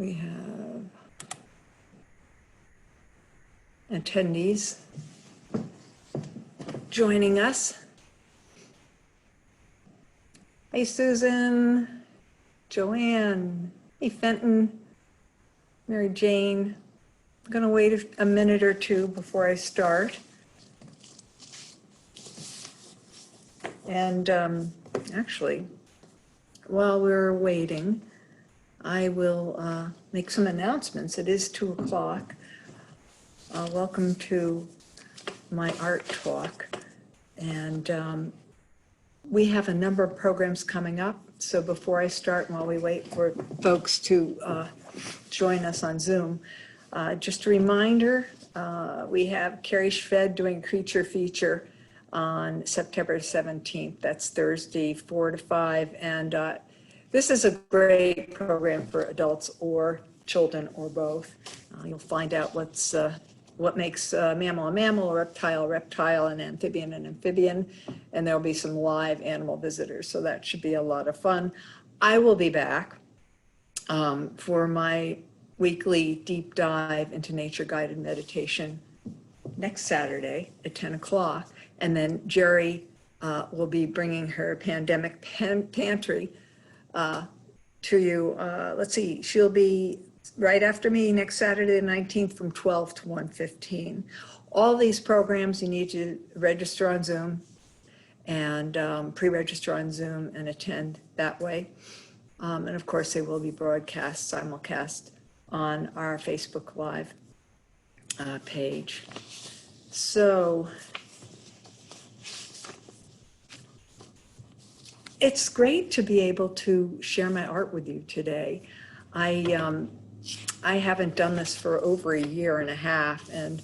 We have attendees joining us. Hey, Susan, Joanne, hey, Fenton, Mary Jane. I'm going to wait a minute or two before I start. And actually, while we're waiting, I will make some announcements. It is 2 o'clock. Welcome to my art talk. And we have a number of programs coming up. So before I start, while we wait for folks to join us on Zoom, just a reminder, we have Carrie Schved doing Creature Feature on September 17th. That's Thursday, 4 to 5. And this is a great program for adults or children or both. You'll find out what makes mammal a mammal, a reptile, an amphibian, and there'll be some live animal visitors. So that should be a lot of fun. I will be back for my weekly deep dive into nature guided meditation next Saturday at 10 o'clock. And then Jerry will be bringing her pandemic pantry to you. Let's see, she'll be right after me next Saturday the 19th from 12 to 1:15. All these programs you need to register on Zoom and pre-register on Zoom and attend that way. And of course they will be broadcast, simulcast on our Facebook Live page. So it's great to be able to share my art with you today. I haven't done this for over a year and a half and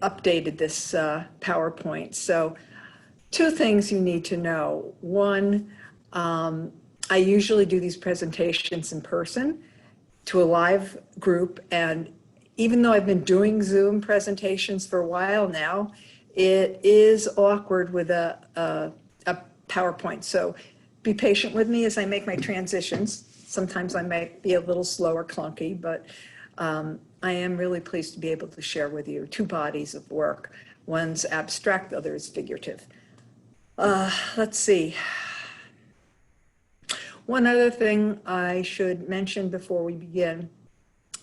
updated this PowerPoint. So 2 things you need to know. One, I usually do these presentations in person to a live group. And even though I've been doing Zoom presentations for a while now, it is awkward with a PowerPoint. So be patient with me as I make my transitions. Sometimes I might be a little slow or clunky, but I am really pleased to be able to share with you 2 bodies of work. One's abstract, the other is figurative. Let's see. One other thing I should mention before we begin,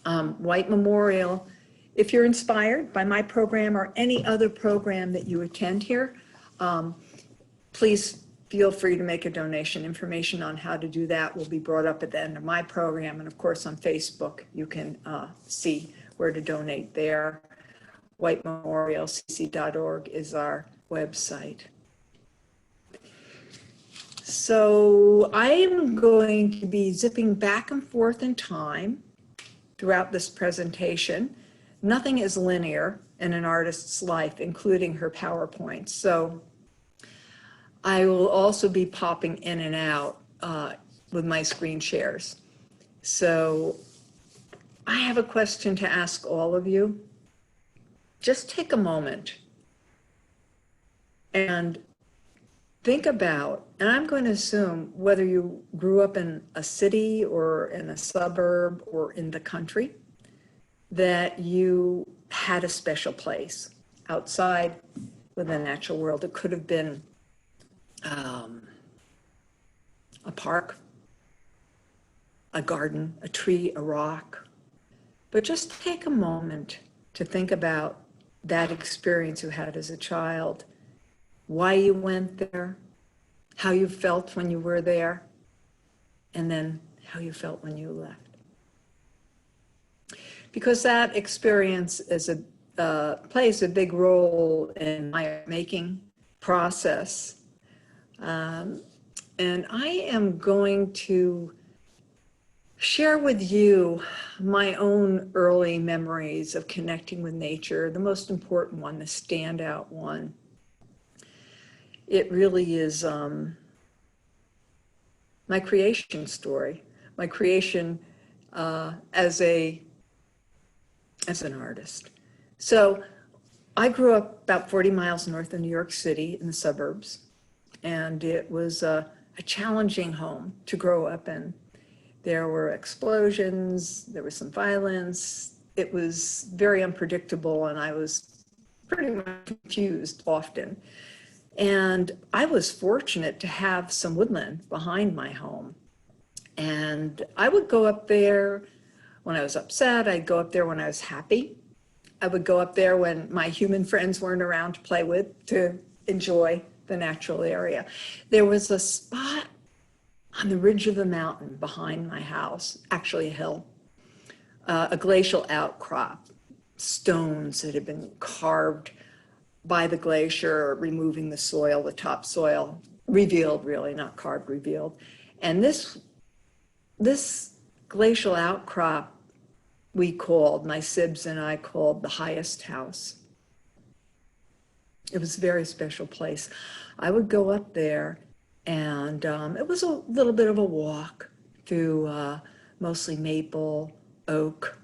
White Memorial. If you're inspired by my program or any other program that you attend here, please feel free to make a donation. Information on how to do that will be brought up at the end of my program. And of course on Facebook, you can see where to donate there. whitememorialcc.org is our website. So I am going to be zipping back and forth in time throughout this presentation. Nothing is linear in an artist's life, including her PowerPoint. So I will also be popping in and out with my screen shares. So I have a question to ask all of you. Just take a moment and think about, and I'm going to assume whether you grew up in a city or in a suburb or in the country, that you had a special place outside with the natural world. It could have been a park, a garden, a tree, a rock. But just take a moment to think about that experience you had as a child, why you went there, how you felt when you were there, and then how you felt when you left. Because that experience plays a big role in my making process. And I am going to share with you my own early memories of connecting with nature, the most important one, the standout one. It really is my creation story, my creation as an artist. So I grew up about 40 miles north of New York City in the suburbs, and it was a challenging home to grow up in. There were explosions, there was some violence. It was very unpredictable, and I was pretty much confused often. And I was fortunate to have some woodland behind my home. And I would go up there when I was upset. I'd go up there when I was happy. I would go up there when my human friends weren't around to play with, to enjoy the natural area. There was a spot on the ridge of the mountain behind my house, actually a hill, a glacial outcrop, stones that had been carved by the glacier, removing the soil, the topsoil, revealed really, not carved, revealed. And this glacial outcrop my Sibs and I called the highest house. It was a very special place. I would go up there, and it was a little bit of a walk through mostly maple, oak,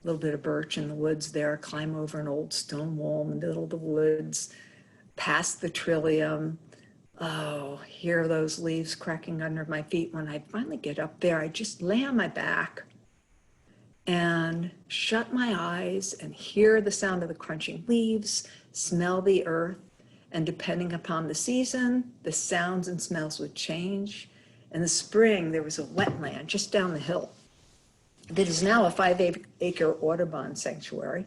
a little bit of birch in the woods there, climb over an old stone wall in the middle of the woods, past the trillium. Oh, hear those leaves cracking under my feet. When I finally get up there, I just lay on my back and shut my eyes and hear the sound of the crunching leaves, smell the earth, and depending upon the season, the sounds and smells would change. In the spring, there was a wetland just down the hill that is now a 5-acre Audubon sanctuary.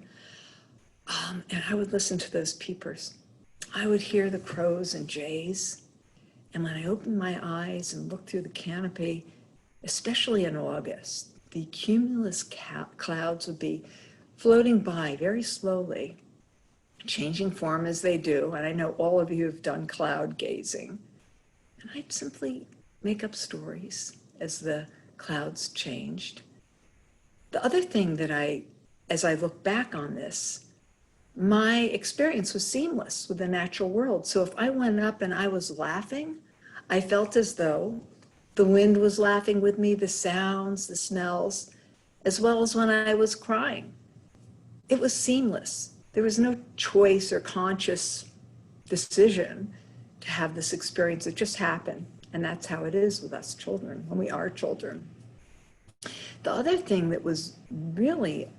And I would listen to those peepers. I would hear the crows and jays. And when I opened my eyes and looked through the canopy, especially in August, the cumulus clouds would be floating by very slowly, changing form as they do. And I know all of you have done cloud gazing. And I'd simply make up stories as the clouds changed. The other thing that as I look back on this, my experience was seamless with the natural world. So if I went up and I was laughing, I felt as though the wind was laughing with me, the sounds, the smells, as well as when I was crying. It was seamless. There was no choice or conscious decision to have this experience. It just happened. And that's how it is with us children, when we are children. The other thing that was really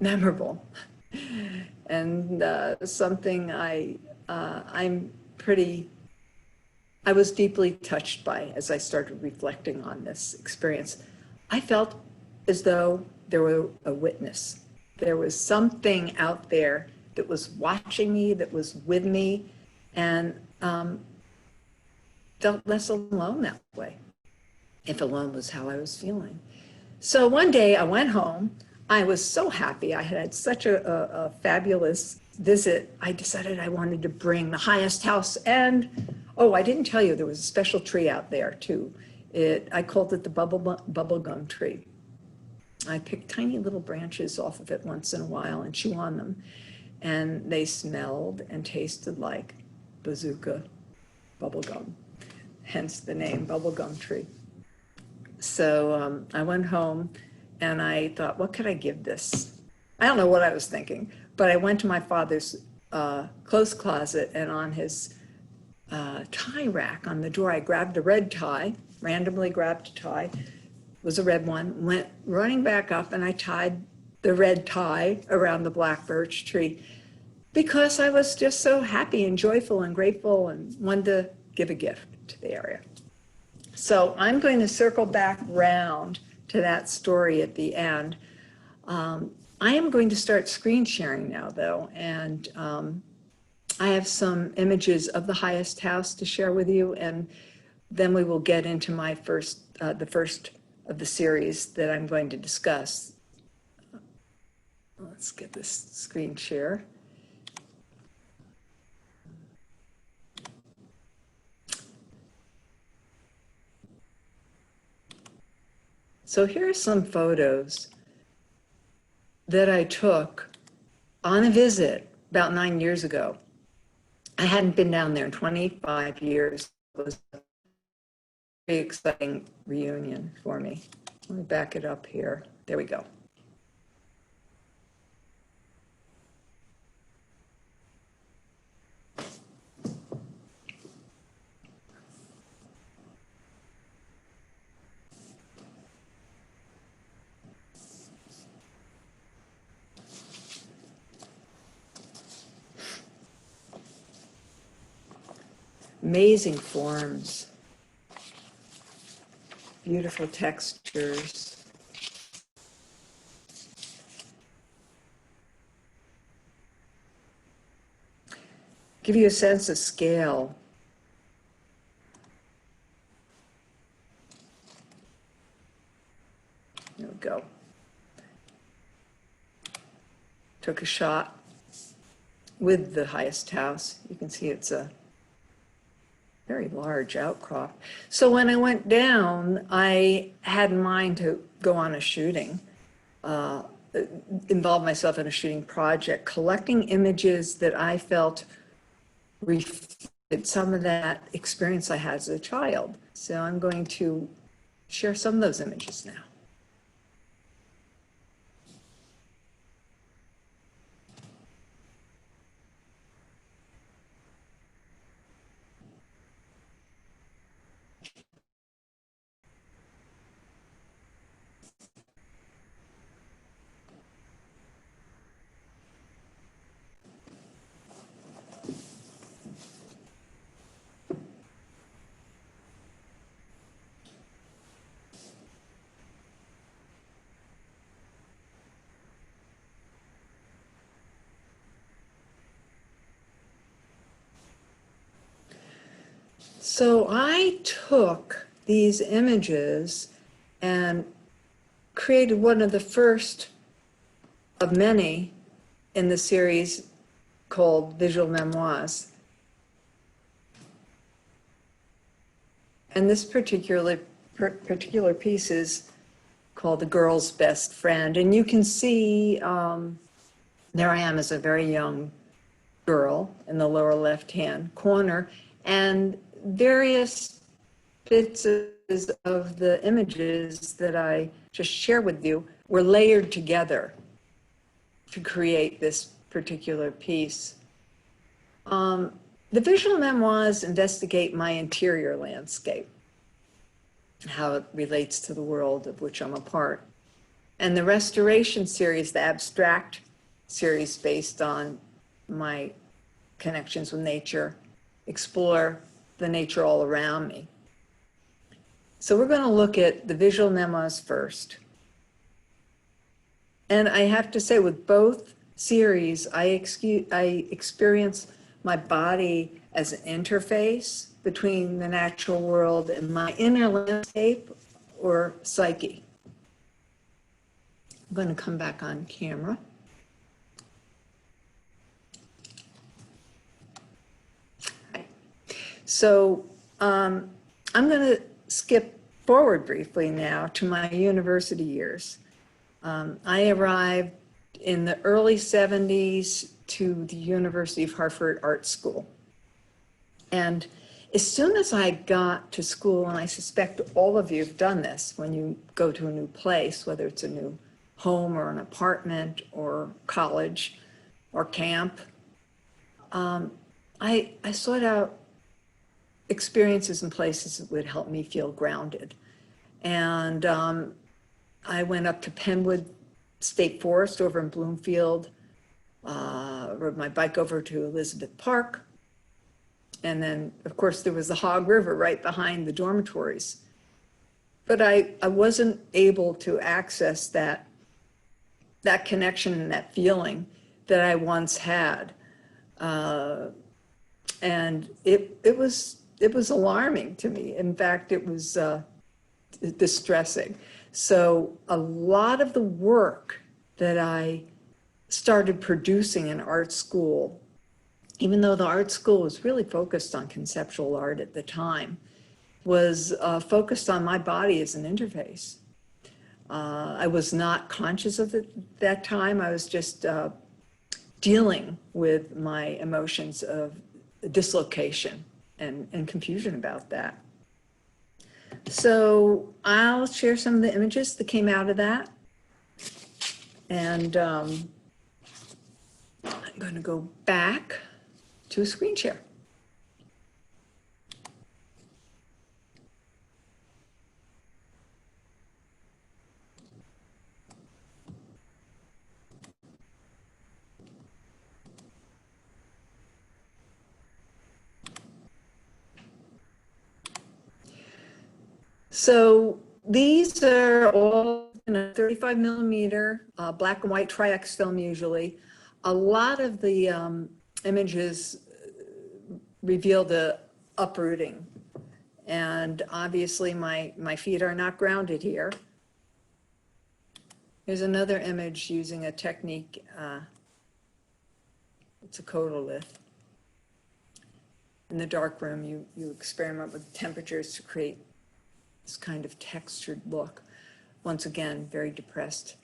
memorable, and something I was deeply touched by as I started reflecting on this experience. I felt as though there were a witness. There was something out there that was watching me, that was with me, and felt less alone that way, if alone was how I was feeling. So one day I went home. I was so happy. I had such a fabulous visit. I decided I wanted to bring the highest house. And, oh, I didn't tell you, there was a special tree out there too. I called it the bubblegum tree. I picked tiny little branches off of it once in a while and chew on them. And they smelled and tasted like bazooka bubblegum, hence the name bubblegum tree. So I went home and I thought, what could I give this? I don't know what I was thinking, but I went to my father's clothes closet, and on his tie rack on the door, I grabbed a red tie, randomly grabbed a tie, was a red one, went running back up, and I tied the red tie around the black birch tree because I was just so happy and joyful and grateful and wanted to give a gift to the area. So I'm going to circle back round to that story at the end. I am going to start screen sharing now, though, and I have some images of the highest house to share with you, and then we will get into my the first of the series that I'm going to discuss. Let's get this screen share. So here are some photos that I took on a visit about 9 years ago. I hadn't been down there in 25 years. It was a very exciting reunion for me. Let me back it up here. There we go. amazing forms, beautiful textures. Give you a sense of scale. There we go. Took a shot with the highest house. You can see it's a very large outcrop. So when I went down, I had in mind to go on a shooting, involve myself in a shooting project, collecting images that I felt reflected some of that experience I had as a child. So I'm going to share some of those images now. So I took these images and created one of the first of many in the series called Visual Memoirs. And this particular piece is called The Girl's Best Friend. And you can see there I am as a very young girl in the lower left-hand corner, and various bits of the images that I just share with you were layered together to create this particular piece. The visual memoirs investigate my interior landscape, how it relates to the world of which I'm a part. And the restoration series, the abstract series based on my connections with nature, explore the nature all around me. So we're going to look at the visual memoirs first. And I have to say, with both series, I experience my body as an interface between the natural world and my inner landscape or psyche. I'm going to come back on camera. So I'm going to skip forward briefly now to my university years. I arrived in the early 70s to the University of Hartford Art School. And as soon as I got to school, and I suspect all of you have done this when you go to a new place, whether it's a new home or an apartment or college or camp, I sought out experiences and places that would help me feel grounded. And I went up to Penwood State Forest over in Bloomfield, rode my bike over to Elizabeth Park. And then, of course, there was the Hog River right behind the dormitories. But I wasn't able to access that connection and that feeling that I once had. And it was alarming to me. In fact, it was distressing. So a lot of the work that I started producing in art school, even though the art school was really focused on conceptual art at the time, was focused on my body as an interface. I was not conscious of it that time. I was just dealing with my emotions of dislocation and confusion about that. So I'll share some of the images that came out of that. And I'm going to go back to a screen share. So these are all 35 millimeter black and white tri-X film usually. A lot of the images reveal the uprooting. And obviously my feet are not grounded here. Here's another image using a technique, it's a codolith. In the darkroom, you experiment with temperatures to create this kind of textured look. Once again, very depressed.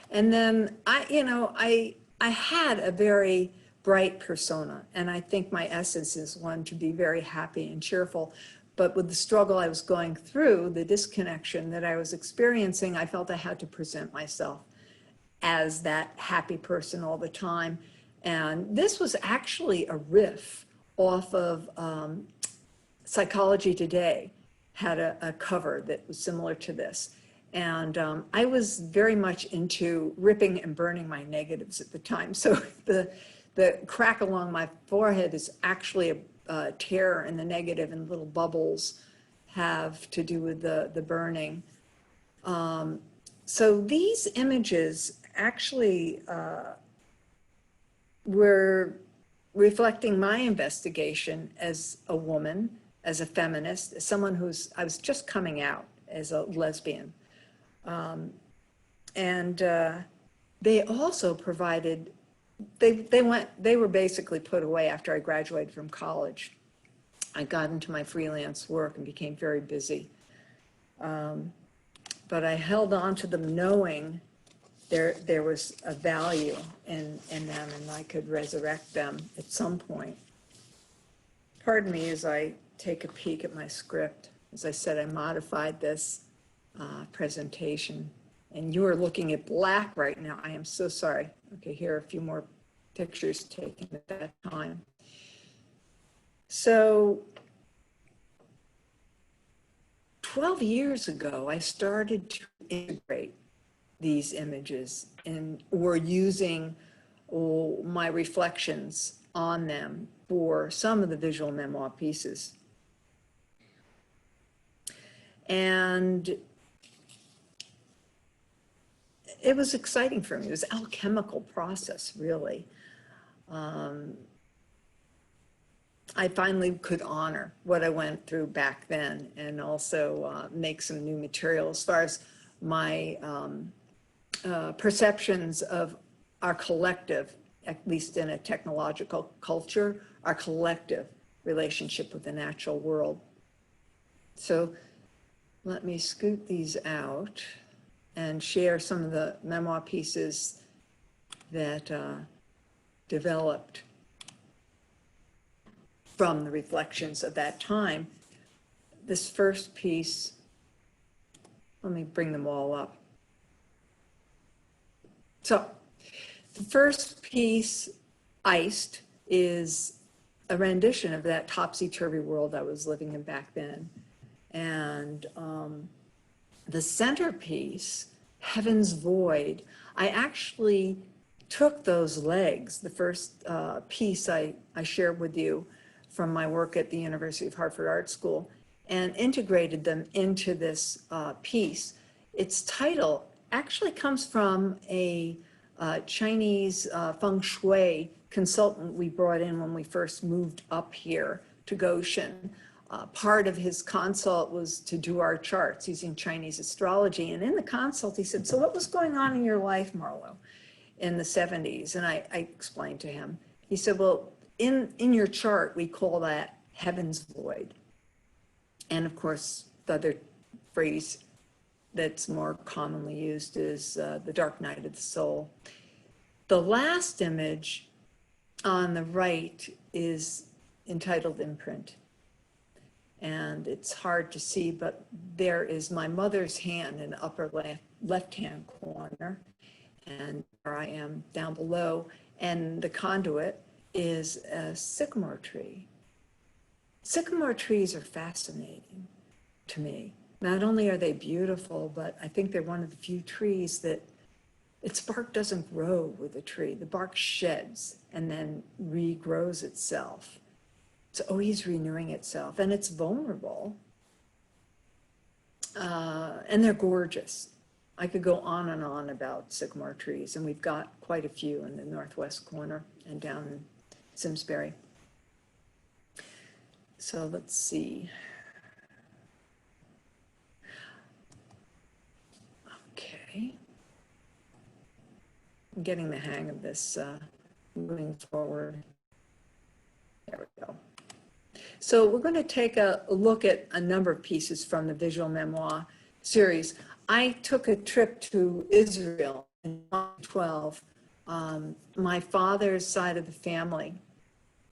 And then I had a very bright persona, and I think my essence is one to be very happy and cheerful. But with the struggle I was going through, the disconnection that I was experiencing, I felt I had to present myself as that happy person all the time. And this was actually a riff off of Psychology Today, had a cover that was similar to this. And I was very much into ripping and burning my negatives at the time. So the crack along my forehead is actually a tear in the negative, and little bubbles have to do with the burning. So these images actually were reflecting my investigation as a woman, as a feminist, as someone I was just coming out as a lesbian. They also provided, they were basically put away after I graduated from college. I got into my freelance work and became very busy. But I held on to them knowing there was a value in them, and I could resurrect them at some point. Pardon me as I take a peek at my script. As I said, I modified this presentation, and you are looking at black right now. I am so sorry. Okay, here are a few more pictures taken at that time. So 12 years ago, I started to integrate these images or using my reflections on them for some of the visual memoir pieces. And it was exciting for me. It was an alchemical process, really. I finally could honor what I went through back then, and also make some new material as far as my perceptions of our collective, at least in a technological culture, our collective relationship with the natural world. So let me scoot these out and share some of the memoir pieces that developed from the reflections of that time. This first piece, let me bring them all up. So the first piece, Iced, is a rendition of that topsy-turvy world I was living in back then. And the centerpiece, Heaven's Void, I actually took those legs, the first piece I shared with you from my work at the University of Hartford Art School, and integrated them into this piece. Its title actually comes from a Chinese feng shui consultant we brought in when we first moved up here to Goshen. Part of his consult was to do our charts using Chinese astrology. And in the consult, he said, so what was going on in your life, Marlow, in the 70s? And I explained to him. He said, well, in your chart, we call that Heaven's Void. And of course, the other phrase that's more commonly used is the dark night of the soul. The last image on the right is entitled Imprint. And it's hard to see, but there is my mother's hand in the upper left-hand corner, and where I am down below, and the conduit is a sycamore tree. Sycamore trees are fascinating to me. Not only are they beautiful, but I think they're one of the few trees that its bark doesn't grow with the tree. The bark sheds and then regrows itself. It's always renewing itself, and it's vulnerable. And they're gorgeous. I could go on and on about sycamore trees, and we've got quite a few in the northwest corner and down in Simsbury. So let's see. Okay. I'm getting the hang of this moving forward. There we go. So we're going to take a look at a number of pieces from the Visual Memoir series. I took a trip to Israel in 2012. My father's side of the family,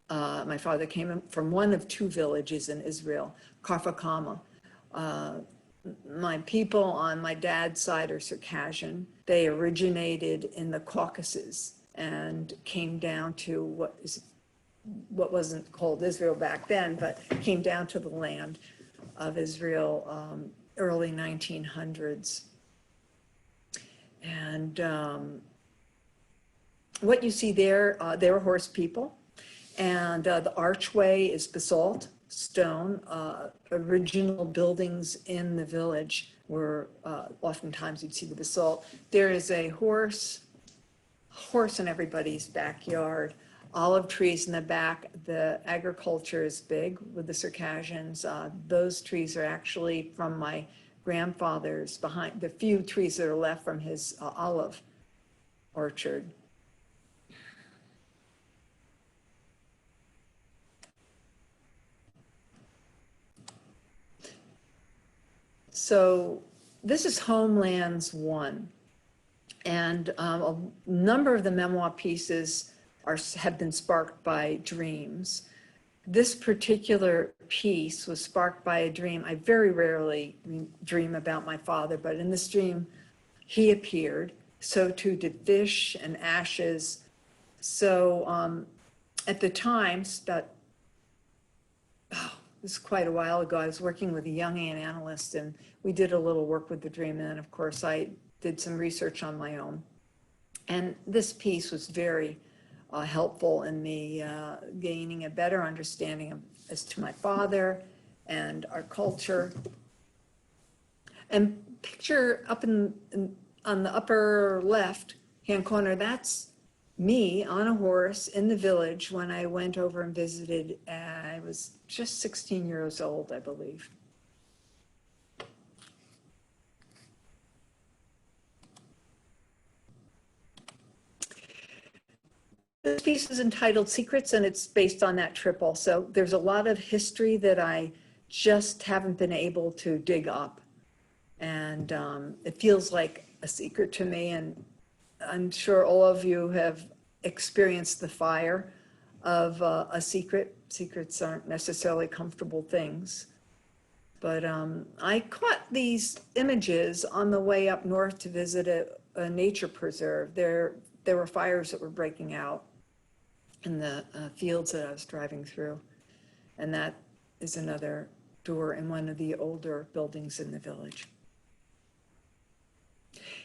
my father came from one of two villages in Israel, Karfakama. My people on my dad's side are Circassian. They originated in the Caucasus and came down to what wasn't called Israel back then, but came down to the land of Israel early 1900s. And what you see there, they were horse people, and the archway is basalt stone. Original buildings in the village were, oftentimes you'd see the basalt. There is a horse in everybody's backyard. Olive trees in the back. The agriculture is big with the Circassians. Those trees are actually from my grandfather's, behind the few trees that are left from his olive orchard. So this is Homelands 1. And a number of the memoir pieces have been sparked by dreams. This particular piece was sparked by a dream. I very rarely dream about my father, but in this dream, he appeared. So too did fish and ashes. So at the time, this is quite a while ago, I was working with a Jungian analyst, and we did a little work with the dream. And then, of course, I did some research on my own. And this piece was very helpful in me gaining a better understanding as to my father and our culture. And picture up on the upper left hand corner, that's me on a horse in the village when I went over and visited. I was just 16 years old, I believe. This piece is entitled Secrets, and it's based on that trip also. There's a lot of history that I just haven't been able to dig up. And it feels like a secret to me. And I'm sure all of you have experienced the fire of a secret. Secrets aren't necessarily comfortable things. But I caught these images on the way up north to visit a nature preserve. There were fires that were breaking out in the fields that I was driving through. And that is another door in one of the older buildings in the village.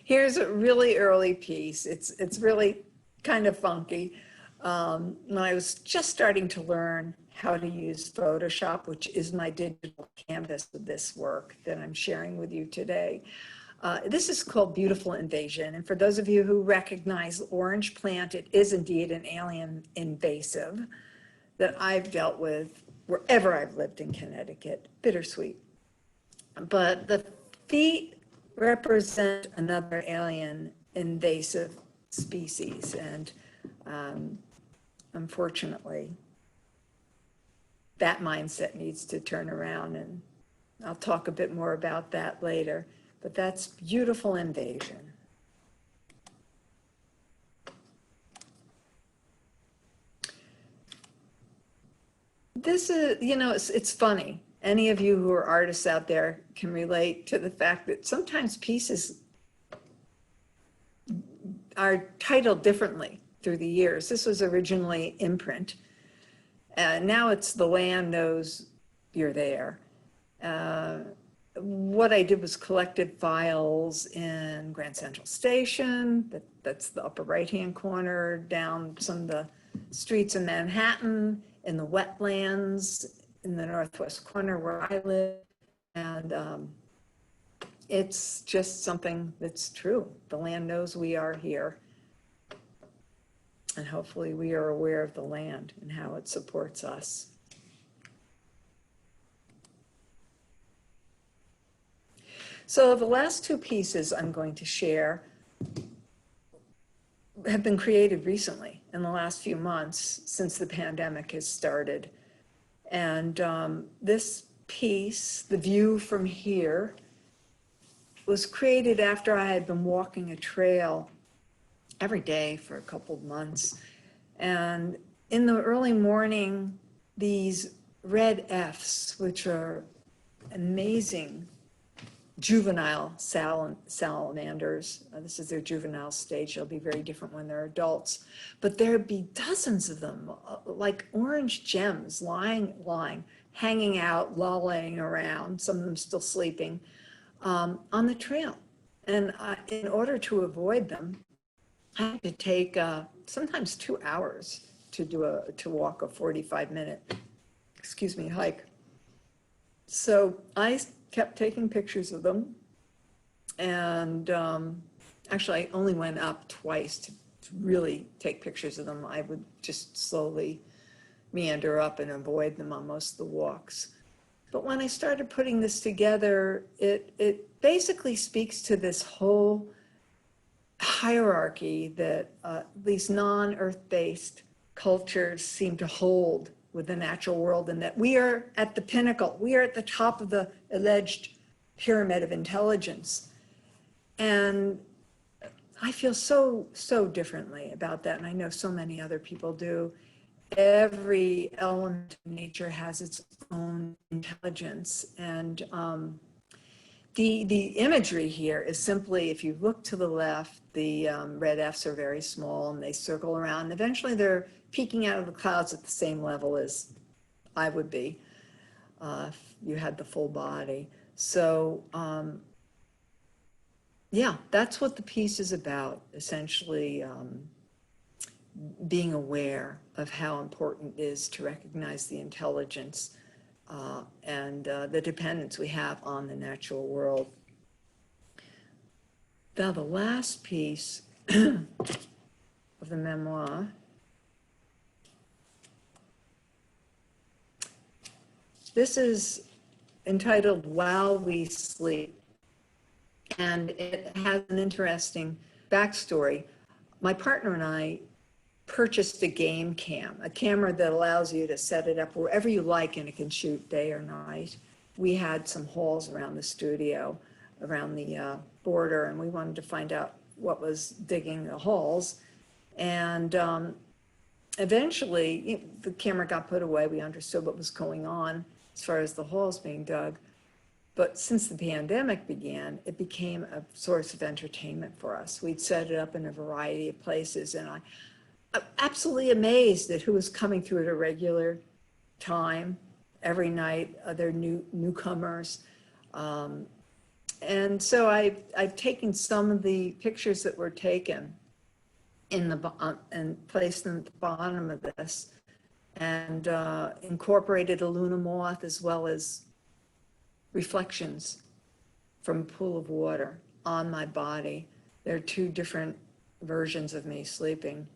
Here's a really early piece. It's really kind of funky. When I was just starting to learn how to use Photoshop, which is my digital canvas of this work that I'm sharing with you today. This is called Beautiful Invasion. And for those of you who recognize orange plant, it is indeed an alien invasive that I've dealt with wherever I've lived in Connecticut. Bittersweet. But the feet represent another alien invasive species. And unfortunately, that mindset needs to turn around. And I'll talk a bit more about that later. But that's Beautiful Invasion. This is, it's funny. Any of you who are artists out there can relate to the fact that sometimes pieces are titled differently through the years. This was originally Imprint. Now it's The Land Knows You're There. what I did was collected files in Grand Central Station, that's the upper right-hand corner, down some of the streets in Manhattan, in the wetlands, in the northwest corner where I live. And it's just something that's true. The land knows we are here. And hopefully we are aware of the land and how it supports us. So the last two pieces I'm going to share have been created recently in the last few months since the pandemic has started. And this piece, The View from Here, was created after I had been walking a trail every day for a couple of months. And in the early morning, these red Fs, which are amazing juvenile salamanders. This is their juvenile stage. They'll be very different when they're adults. But there'd be dozens of them, like orange gems hanging out, lolling around, some of them still sleeping, on the trail. And in order to avoid them, I had to take sometimes 2 hours to walk a 45-minute, hike. So I kept taking pictures of them, and actually I only went up twice to really take pictures of them. I would just slowly meander up and avoid them on most of the walks. But when I started putting this together, it basically speaks to this whole hierarchy that these non-earth-based cultures seem to hold with the natural world, and that we are at the pinnacle. We are at the top of the alleged pyramid of intelligence. And I feel so differently about that, and I know so many other people do. Every element of nature has its own intelligence, and the imagery here is simply, if you look to the left, the red Fs are very small and they circle around, and eventually they're peeking out of the clouds at the same level as I would be if you had the full body. So yeah, that's what the piece is about, essentially being aware of how important it is to recognize the intelligence and the dependence we have on the natural world. Now, the last piece of the memoir this is entitled While We Sleep, and it has an interesting backstory. My partner and I purchased a game cam, a camera that allows you to set it up wherever you like and it can shoot day or night. We had some holes around the studio, around the border, and we wanted to find out what was digging the holes. And eventually, the camera got put away. We understood what was going on as far as the holes being dug. But since the pandemic began, it became a source of entertainment for us. We'd set it up in a variety of places, and I'm absolutely amazed at who was coming through at a regular time every night, other newcomers. And so I've taken some of the pictures that were taken and placed them at the bottom of this, and incorporated a Luna moth as well as reflections from a pool of water on my body. There are two different versions of me sleeping.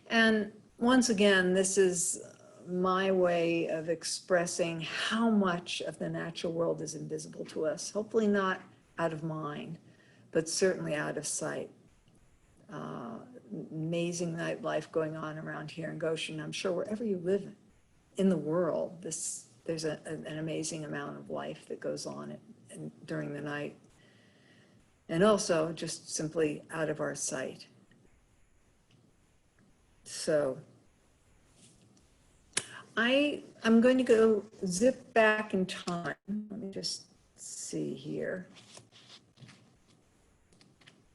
And once again, this is my way of expressing how much of the natural world is invisible to us. Hopefully not out of mind, but certainly out of sight. Amazing nightlife going on around here in Goshen. I'm sure wherever you live in the world, there's an amazing amount of life that goes on during the night. And also just simply out of our sight. So I'm going to go zip back in time. Let me just see here.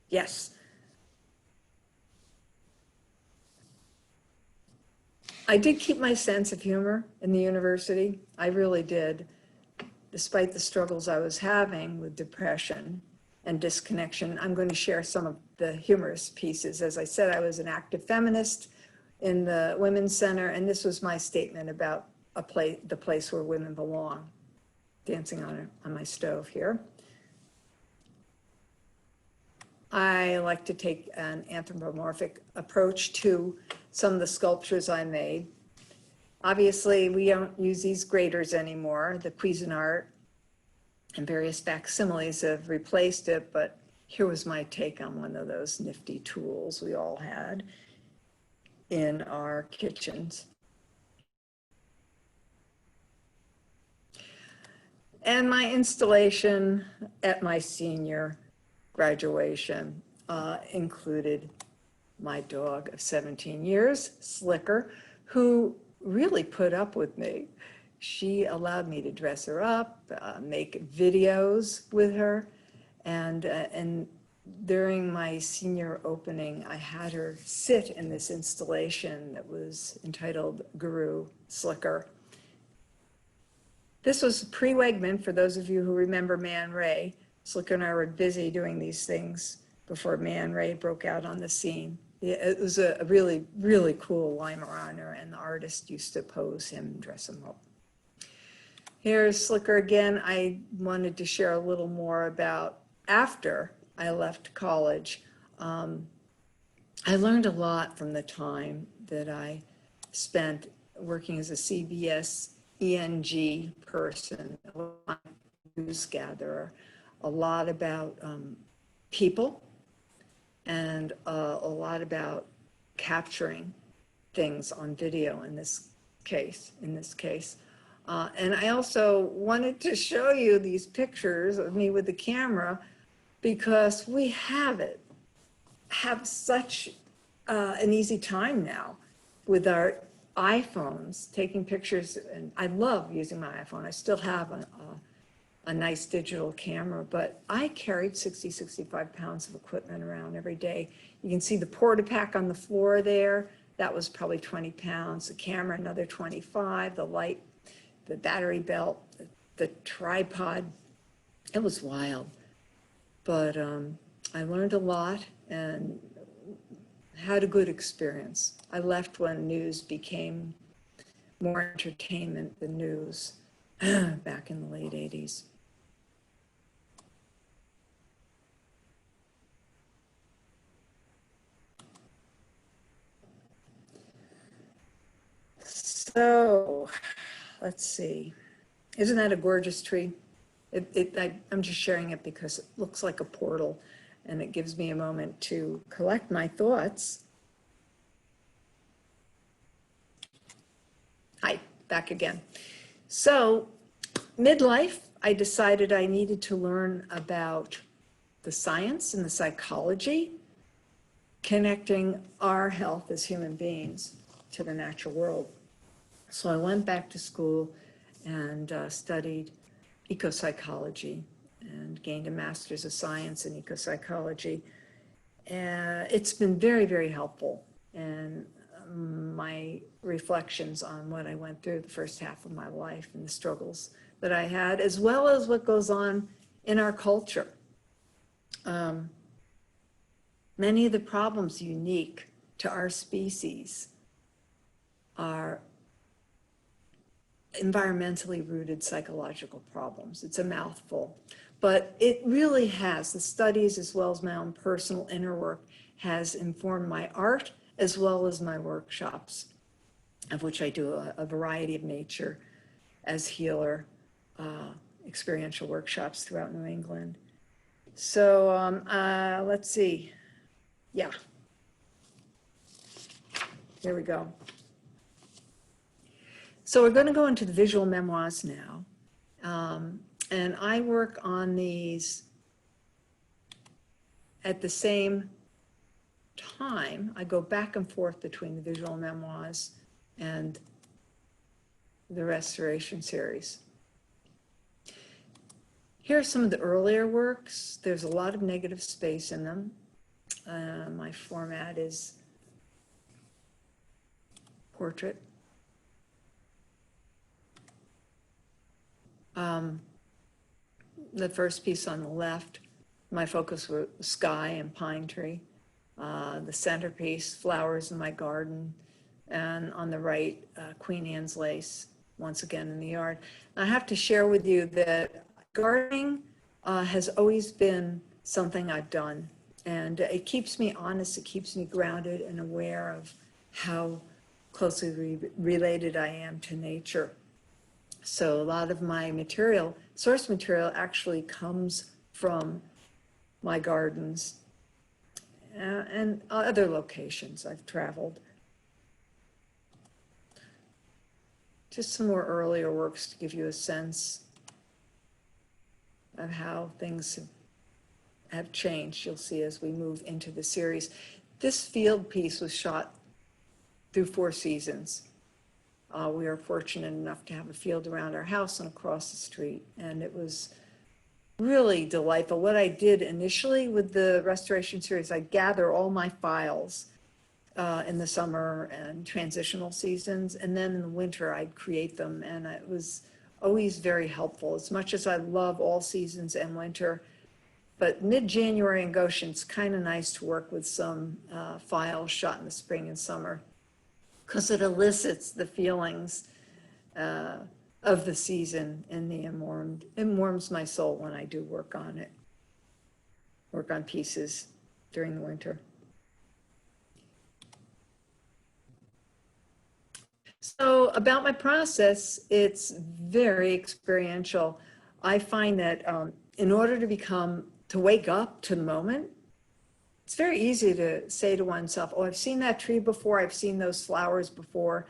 Yes. I did keep my sense of humor in the university. I really did. despite the struggles I was having with depression and disconnection, I'm going to share some of the humorous pieces. As I said, I was an active feminist in the Women's Center, and this was my statement about the place where women belong, dancing on my stove here. I like to take an anthropomorphic approach to some of the sculptures I made. Obviously, we don't use these graters anymore. The Cuisinart and various facsimiles have replaced it, but here was my take on one of those nifty tools we all had in our kitchens. And my installation at my senior graduation included my dog of 17 years, Slicker, who really put up with me. She allowed me to dress her up, make videos with her, and during my senior opening, I had her sit in this installation that was entitled Guru Slicker. This was pre-Wegman, for those of you who remember Man Ray. Slicker and I were busy doing these things before Man Ray broke out on the scene. It was a really, really cool Weimaraner, and the artist used to pose him and dress him up. Here's Slicker again. I wanted to share a little more about after I left college. I learned a lot from the time that I spent working as a CBS ENG person, a news gatherer, a lot about people, and a lot about capturing things on video in this case. And I also wanted to show you these pictures of me with the camera because we have such an easy time now with our iPhones taking pictures, and I love using my iPhone. I still have a nice digital camera, but I carried 65 pounds of equipment around every day. You can see the porta-pack on the floor there. That was probably 20 pounds. The camera, another 25. The light, the battery belt, the tripod. It was wild. But I learned a lot and had a good experience. I left when news became more entertainment than news back in the late 80s. So, let's see. Isn't that a gorgeous tree? I'm just sharing it because it looks like a portal, and it gives me a moment to collect my thoughts. Hi, back again. So, midlife, I decided I needed to learn about the science and the psychology connecting our health as human beings to the natural world. So I went back to school and studied ecopsychology and gained a master's of science in ecopsychology. It's been very, very helpful in my reflections on what I went through the first half of my life and the struggles that I had, as well as what goes on in our culture. Many of the problems unique to our species are environmentally rooted psychological problems. It's a mouthful, but it really has, the studies as well as my own personal inner work has informed my art as well as my workshops, of which I do a variety of nature as healer, experiential workshops throughout New England. So let's see. Yeah. Here we go. So we're going to go into the visual memoirs now. And I work on these at the same time. I go back and forth between the visual memoirs and the restoration series. Here are some of the earlier works. There's a lot of negative space in them. My format is portrait. the first piece on the left, my focus was sky and pine tree. The centerpiece, flowers in my garden. And on the right, Queen Anne's lace, once again in the yard. And I have to share with you that gardening has always been something I've done. And it keeps me honest, it keeps me grounded and aware of how closely related I am to nature. So a lot of my material, source material, actually comes from my gardens and other locations I've traveled. Just some more earlier works to give you a sense of how things have changed, you'll see as we move into the series. This field piece was shot through 4 seasons. We are fortunate enough to have a field around our house and across the street, and it was really delightful. What I did initially with the restoration series, I gather all my files in the summer and transitional seasons, and then in the winter I'd create them, and it was always very helpful. As much as I love all seasons and winter, but mid-January in Goshen, it's kind of nice to work with some files shot in the spring and summer, because it elicits the feelings of the season, and it warms my soul when I do work on it, work on pieces during the winter. So about my process, it's very experiential. I find that in order to wake up to the moment, it's very easy to say to oneself, oh, I've seen that tree before, I've seen those flowers before,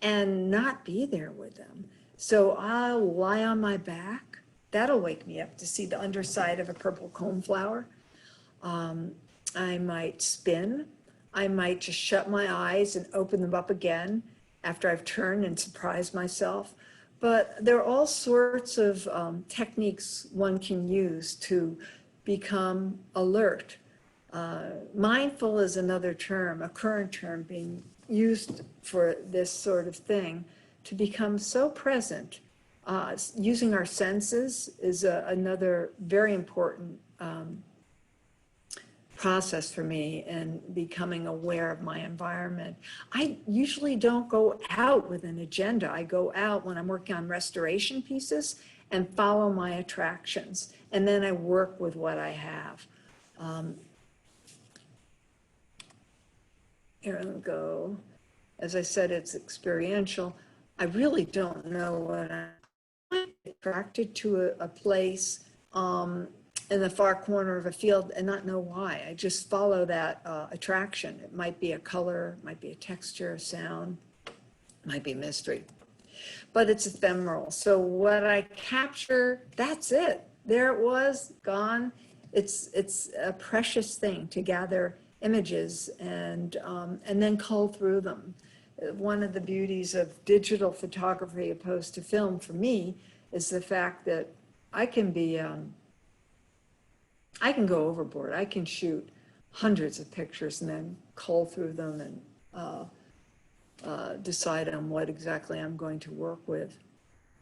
and not be there with them. So I'll lie on my back. That'll wake me up to see the underside of a purple coneflower. I might spin. I might just shut my eyes and open them up again after I've turned and surprised myself. But there are all sorts of techniques one can use to become alert. Mindful is another term, a current term being used for this sort of thing, to become so present. Using our senses is another very important process for me in becoming aware of my environment. I usually don't go out with an agenda. I go out when I'm working on restoration pieces and follow my attractions, and then I work with what I have. Here we go. As I said, it's experiential. I really don't know what I'm attracted to a place in the far corner of a field and not know why. I just follow that attraction. It might be a color, might be a texture, a sound, might be a mystery, but it's ephemeral. So what I capture, that's it. There it was, gone. It's a precious thing to gather images and then cull through them. One of the beauties of digital photography opposed to film for me is the fact that I can go overboard. I can shoot hundreds of pictures and then cull through them and decide on what exactly I'm going to work with.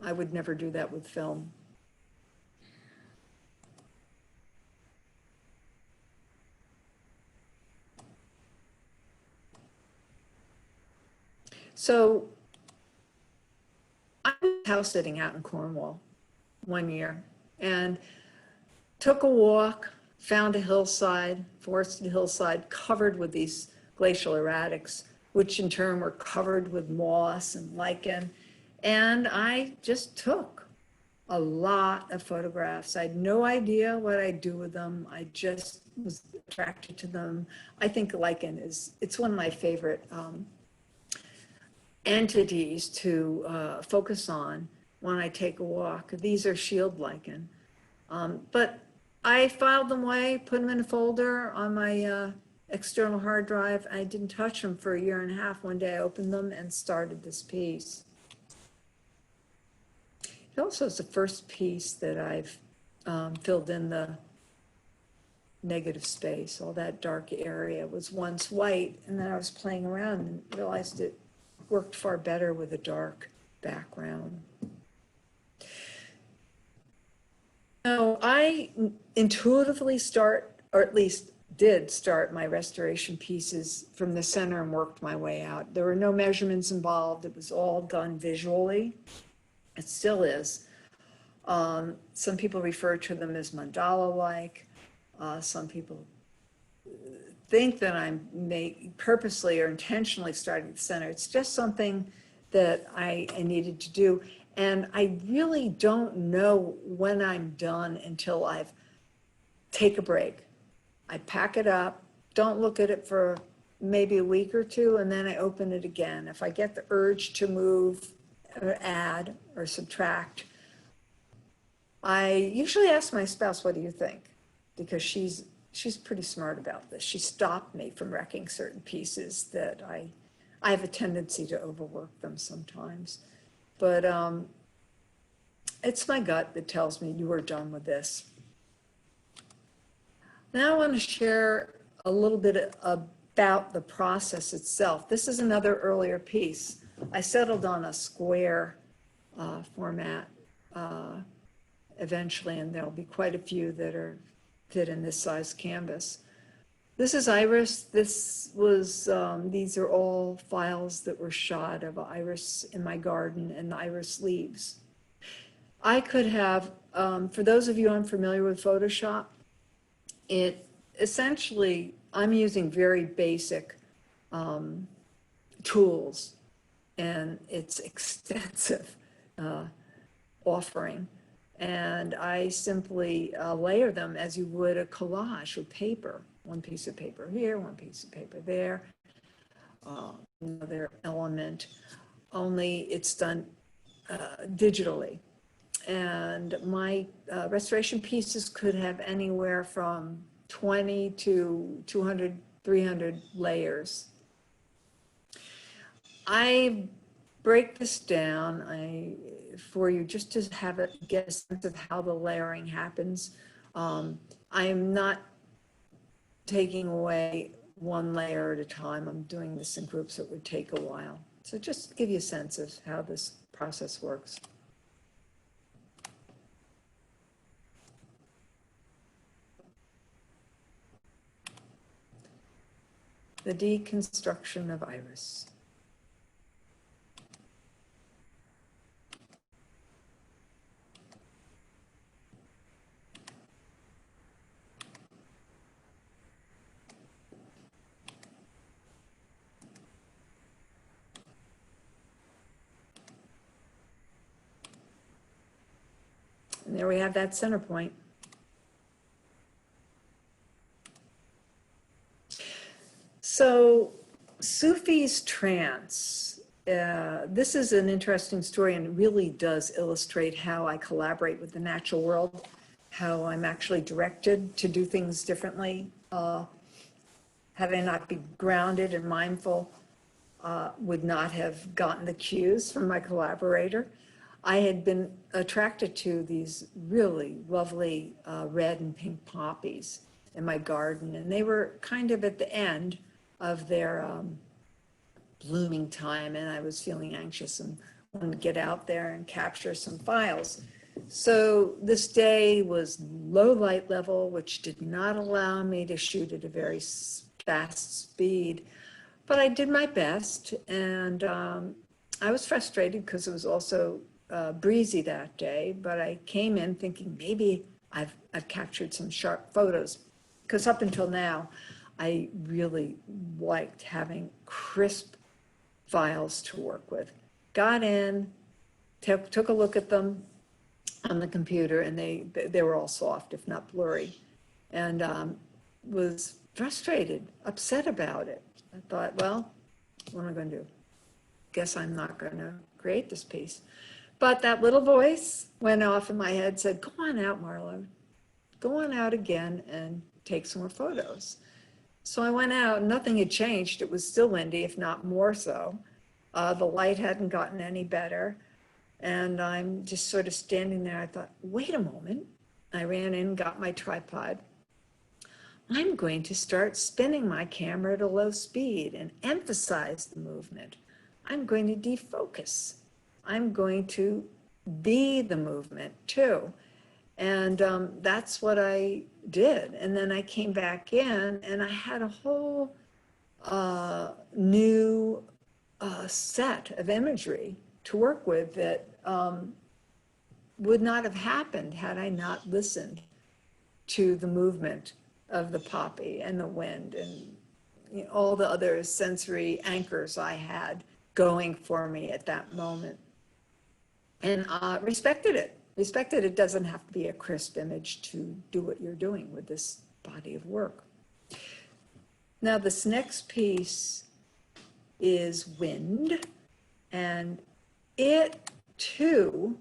I would never do that with film. So I was house sitting out in Cornwall one year and took a walk, found a hillside, forested hillside covered with these glacial erratics, which in turn were covered with moss and lichen. And I just took a lot of photographs. I had no idea what I'd do with them. I just was attracted to them. I think lichen it's one of my favorite entities to focus on when I take a walk. These are shield lichen. But I filed them away, put them in a folder on my external hard drive. I didn't touch them for a year and a half. One day I opened them and started this piece. It also is the first piece that I've filled in the negative space. All that dark area was once white, and then I was playing around and realized it worked far better with a dark background. No, I intuitively start, or at least did start my restoration pieces from the center and worked my way out. There were no measurements involved. It was all done visually. It still is. Some people refer to them as mandala-like. Some people think that I'm purposely or intentionally starting at the center. It's just something that I needed to do. And I really don't know when I'm done until I've take a break. I pack it up, don't look at it for maybe a week or two, and then I open it again. If I get the urge to move or add or subtract, I usually ask my spouse, what do you think? Because she's pretty smart about this. She stopped me from wrecking certain pieces that I have a tendency to overwork them sometimes. But it's my gut that tells me you are done with this. Now I want to share a little bit about the process itself. This is another earlier piece. I settled on a square format eventually, and there'll be quite a few that are fit in this size canvas. This is iris. This was, these are all files that were shot of iris in my garden and the iris leaves. I could have, for those of you unfamiliar with Photoshop, it essentially, I'm using very basic tools, and it's extensive offering. And I simply layer them as you would a collage with paper. One piece of paper here, one piece of paper there, another element, only it's done digitally. And my restoration pieces could have anywhere from 20 to 200, 300 layers. I break this down for you just to get a sense of how the layering happens. I am not taking away one layer at a time. I'm doing this in groups that would take a while. So just to give you a sense of how this process works. The deconstruction of iris. And there we have that center point. So Sufi's Trance, this is an interesting story and it really does illustrate how I collaborate with the natural world, how I'm actually directed to do things differently. Had I not been grounded and mindful, would not have gotten the cues from my collaborator. I had been attracted to these really lovely red and pink poppies in my garden, and they were kind of at the end of their blooming time, and I was feeling anxious and wanted to get out there and capture some files. So this day was low light level, which did not allow me to shoot at a very fast speed, but I did my best, and I was frustrated because it was also breezy that day, but I came in thinking maybe I've captured some sharp photos, because up until now, I really liked having crisp files to work with. Got in, took a look at them on the computer, and they were all soft, if not blurry, and was frustrated, upset about it. I thought, well, what am I going to do? Guess I'm not going to create this piece. But that little voice went off in my head, said, go on out, Marlow. Go on out again and take some more photos. So I went out, nothing had changed. It was still windy, if not more so. The light hadn't gotten any better. And I'm just sort of standing there. I thought, wait a moment. I ran in, got my tripod. I'm going to start spinning my camera at a low speed and emphasize the movement. I'm going to defocus. I'm going to be the movement too. And that's what I did. And then I came back in and I had a whole new set of imagery to work with that would not have happened had I not listened to the movement of the poppy and the wind and all the other sensory anchors I had going for me at that moment. And respected it. Respected it doesn't have to be a crisp image to do what you're doing with this body of work. Now this next piece is Wind, and it too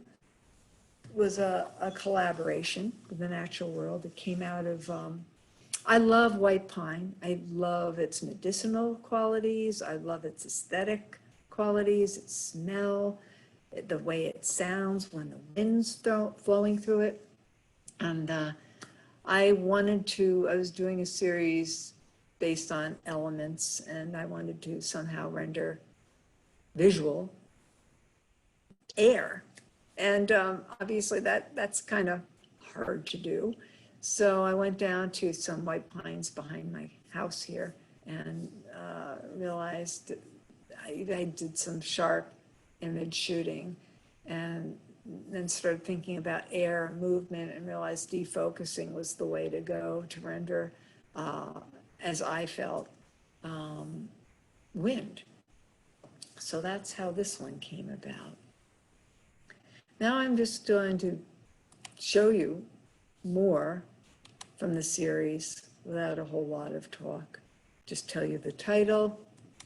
was a collaboration with the natural world. It came out of, I love white pine. I love its medicinal qualities. I love its aesthetic qualities, its smell, the way it sounds when the wind's flowing through it. And I was doing a series based on elements, and I wanted to somehow render visual air. And obviously that's kind of hard to do. So I went down to some white pines behind my house here and realized I did some sharp image shooting and then started thinking about air and movement and realized defocusing was the way to go to render, as I felt, wind. So that's how this one came about. Now I'm just going to show you more from the series without a whole lot of talk. Just tell you the title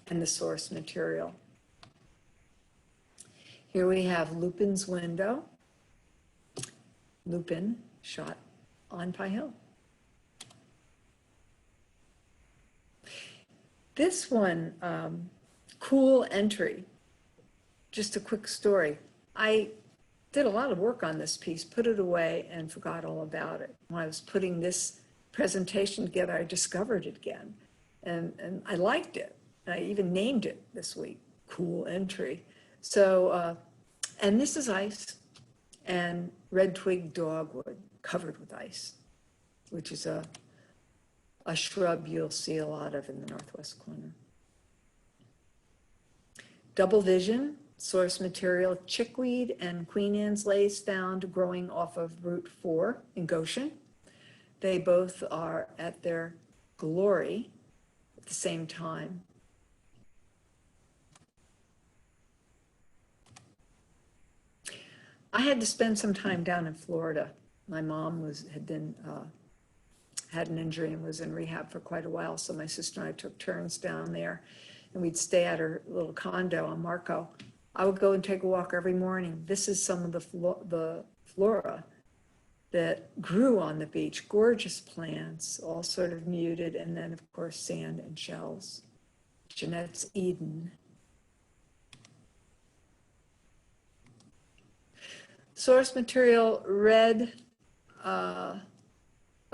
and the source material. Here we have Lupin's Window. Lupin shot on Pie Hill. This one, cool entry. Just a quick story. I did a lot of work on this piece, put it away, and forgot all about it. When I was putting this presentation together, I discovered it again, and I liked it. I even named it this week, Cool Entry. So, and this is ice and red twig dogwood covered with ice, which is a shrub you'll see a lot of in the northwest corner. Double vision, source material, chickweed and Queen Anne's lace found growing off of Route 4 in Goshen. They both are at their glory at the same time. I had to spend some time down in Florida. My mom had an injury and was in rehab for quite a while, so my sister and I took turns down there, and we'd stay at her little condo on Marco. I would go and take a walk every morning. This is some of the flora that grew on the beach, gorgeous plants, all sort of muted, and then of course sand and shells. Jeanette's Eden. Source material, red, a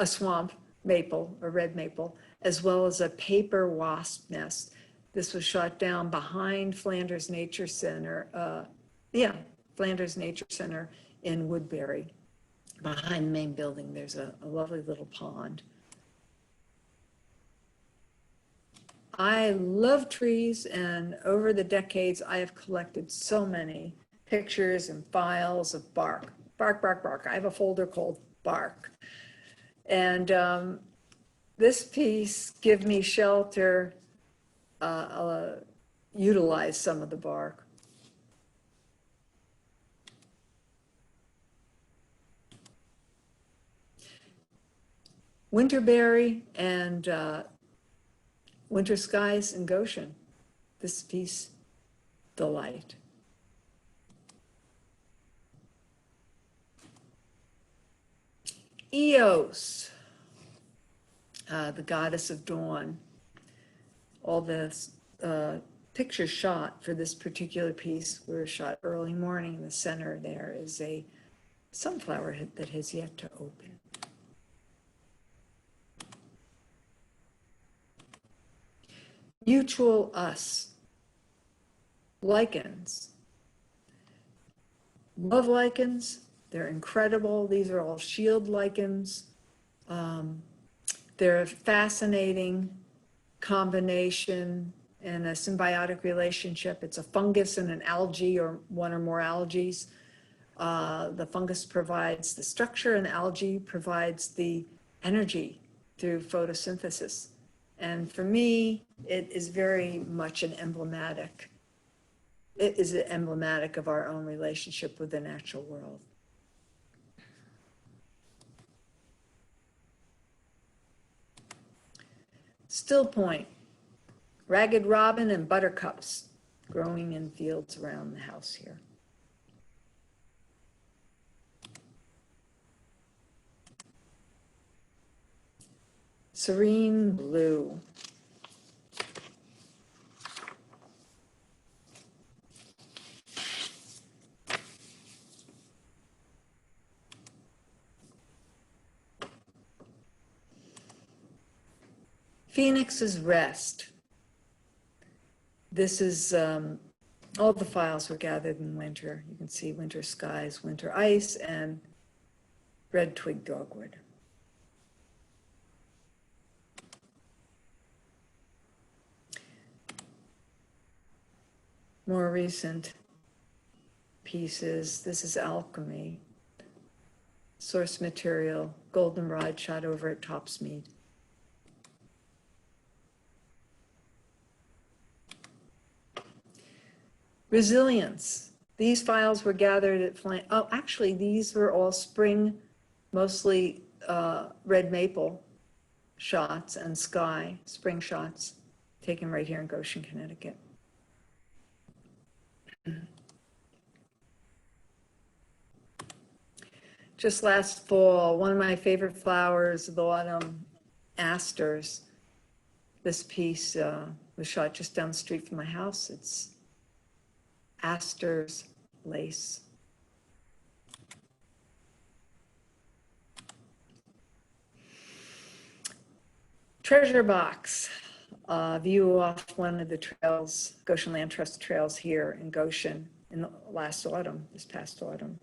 swamp maple, a red maple, as well as a paper wasp nest. This was shot down behind Flanders Nature Center, Flanders Nature Center in Woodbury. Behind the main building, there's a lovely little pond. I love trees, and over the decades, I have collected so many pictures and files of bark. Bark, bark, bark. I have a folder called Bark. And this piece, Give Me Shelter, utilize some of the bark. Winterberry and Winter Skies in Goshen. This piece, Delight. Eos, the goddess of dawn. All the pictures shot for this particular piece were shot early morning. In the center there is a sunflower that has yet to open. Mutual Us, lichens. Love lichens, They're incredible. These are all shield lichens. They're a fascinating combination and a symbiotic relationship. It's a fungus and an algae, or one or more algaes. The fungus provides the structure and the algae provides the energy through photosynthesis. And for me, it is very much emblematic of our own relationship with the natural world. Still point, ragged robin and buttercups growing in fields around the house here. Serene blue. Phoenix's Rest. This is, all the files were gathered in winter. You can see winter skies, winter ice, and red twig dogwood. More recent pieces. This is Alchemy. Source material, goldenrod shot over at Topsmead. Resilience. These files were gathered at actually these were all spring, mostly red maple shots and sky, spring shots taken right here in Goshen, Connecticut. Just last fall, one of my favorite flowers of the autumn, asters. This piece was shot just down the street from my house. It's asters lace. Treasure box, view off one of the trails, Goshen Land Trust trails here in Goshen in the last autumn, this past autumn.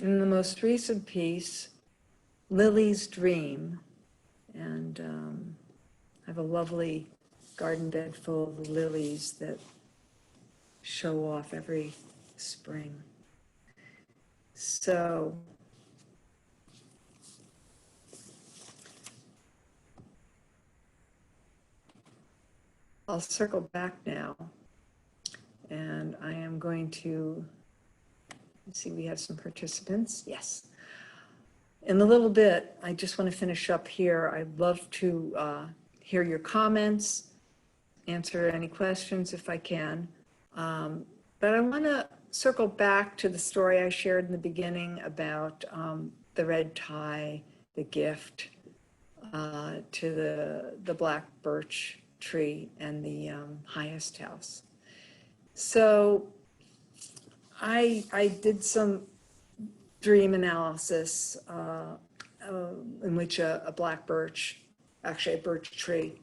In the most recent piece, Lily's Dream, and I have a lovely garden bed full of lilies that show off every spring. So I'll circle back now, and I am going to, let's see, we have some participants. Yes. In a little bit, I just want to finish up here. I'd love to hear your comments, answer any questions if I can. But I want to circle back to the story I shared in the beginning about the red tie, the gift to the black birch tree and the highest house. So I did some dream analysis in which a black birch, actually a birch tree,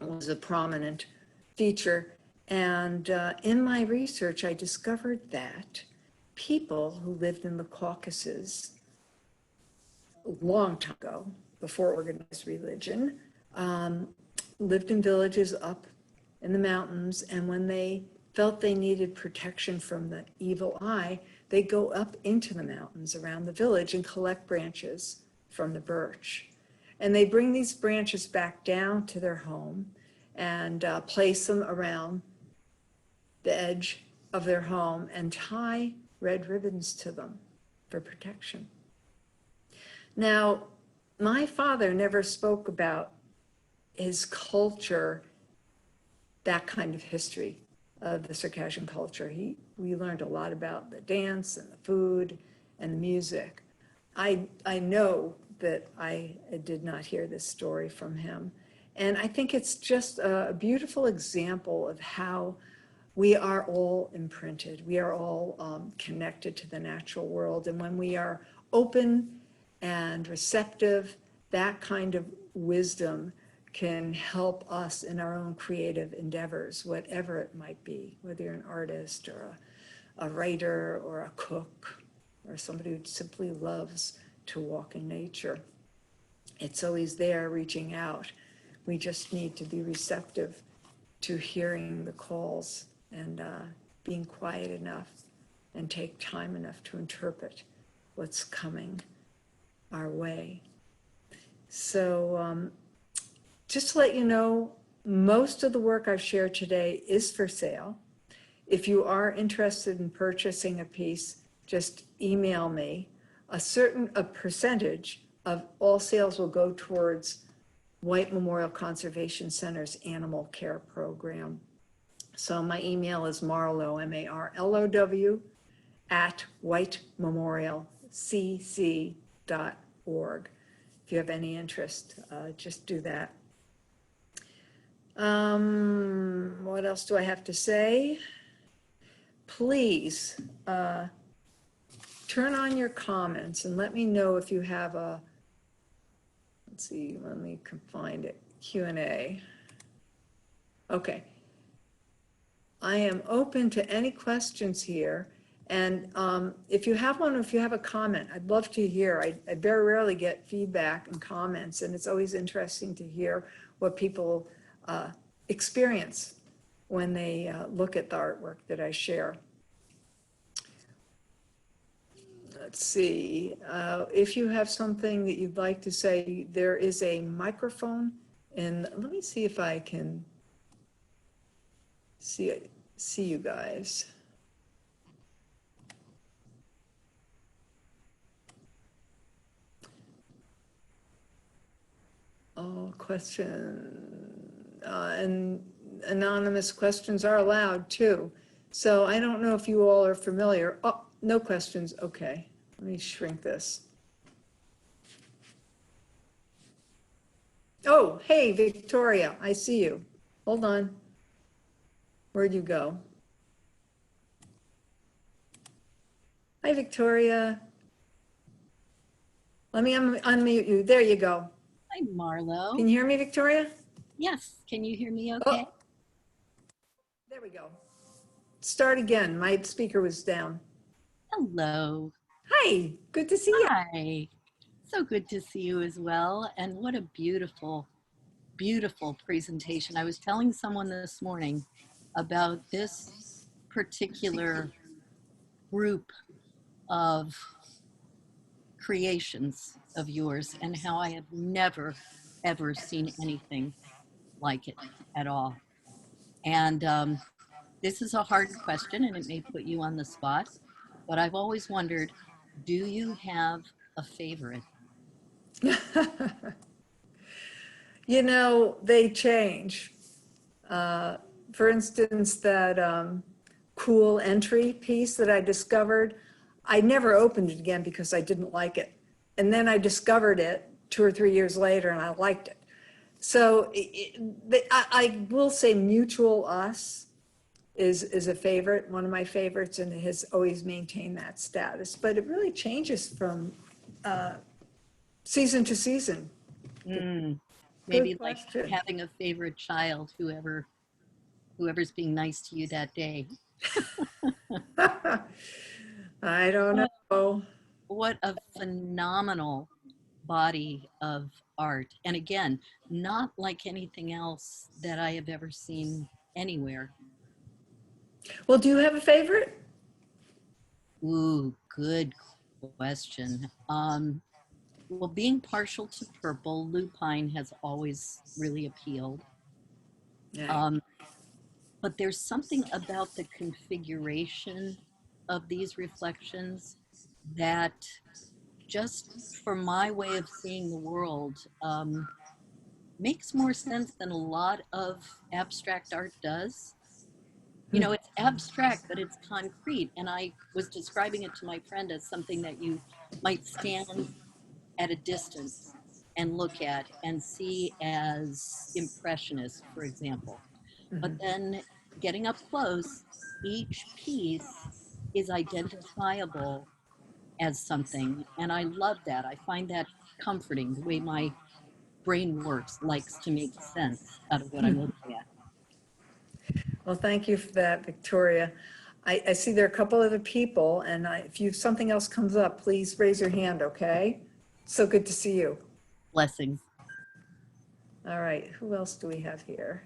was a prominent feature. And in my research, I discovered that people who lived in the Caucasus a long time ago, before organized religion, lived in villages up in the mountains, and when they felt they needed protection from the evil eye, they go up into the mountains around the village and collect branches from the birch. And they bring these branches back down to their home and place them around the edge of their home and tie red ribbons to them for protection. Now, my father never spoke about his culture, that kind of history of the Circassian culture. We learned a lot about the dance and the food and the music. I know that I did not hear this story from him. And I think it's just a beautiful example of how we are all imprinted. We are all connected to the natural world. And when we are open and receptive, that kind of wisdom can help us in our own creative endeavors, whatever it might be, whether you're an artist or a writer or a cook or somebody who simply loves to walk in nature. It's always there reaching out. We just need to be receptive to hearing the calls and being quiet enough and take time enough to interpret what's coming our way. So just to let you know, most of the work I've shared today is for sale. If you are interested in purchasing a piece, just email me. A percentage of all sales will go towards White Memorial Conservation Center's animal care program. So my email is Marlow, MARLOW, at whitememorialcc.org. If you have any interest, just do that. What else do I have to say? Please turn on your comments and let me know if you have a, let's see, let me find it, Q&A. Okay. I am open to any questions here. And if you have one, or if you have a comment, I'd love to hear. I very rarely get feedback and comments, and it's always interesting to hear what people experience when they look at the artwork that I share. Let's see, if you have something that you'd like to say, there is a microphone, and let me see if I can see you guys. Oh, question, and anonymous questions are allowed too. So I don't know if you all are familiar. Oh, no questions, okay. Let me shrink this. Oh, hey, Victoria, I see you. Hold on. Where'd you go? Hi, Victoria. Let me unmute you. There you go. Hi, Marlow. Can you hear me, Victoria? Yes. Can you hear me okay? Oh, there we go. Start again. My speaker was down. Hello. Hi, good to see you. Hi. So good to see you as well. And what a beautiful, beautiful presentation. I was telling someone this morning about this particular group of creations of yours and how I have never, ever seen anything like it at all. And this is a hard question and it may put you on the spot, but I've always wondered, do you have a favorite? You know, they change. For instance, that cool entry piece that I discovered, I never opened it again because I didn't like it. And then I discovered it 2 or 3 years later and I liked it. So I will say Mutual Us is a favorite, one of my favorites, and it has always maintained that status. But it really changes from season to season. Maybe like having a favorite child, whoever's being nice to you that day. I don't know. What a phenomenal body of art. And again, not like anything else that I have ever seen anywhere. Well, do you have a favorite? Ooh, good question. Well, being partial to purple, lupine has always really appealed. But there's something about the configuration of these reflections that just for my way of seeing the world makes more sense than a lot of abstract art does. You know, it's abstract, but it's concrete. And I was describing it to my friend as something that you might stand at a distance and look at and see as impressionist, for example. But then getting up close, each piece is identifiable as something. And I love that. I find that comforting, the way my brain works, likes to make sense out of what I'm looking at. Well, thank you for that, Victoria. I see there are a couple other people, and if something else comes up, please raise your hand, okay? So good to see you. Blessings. All right, who else do we have here?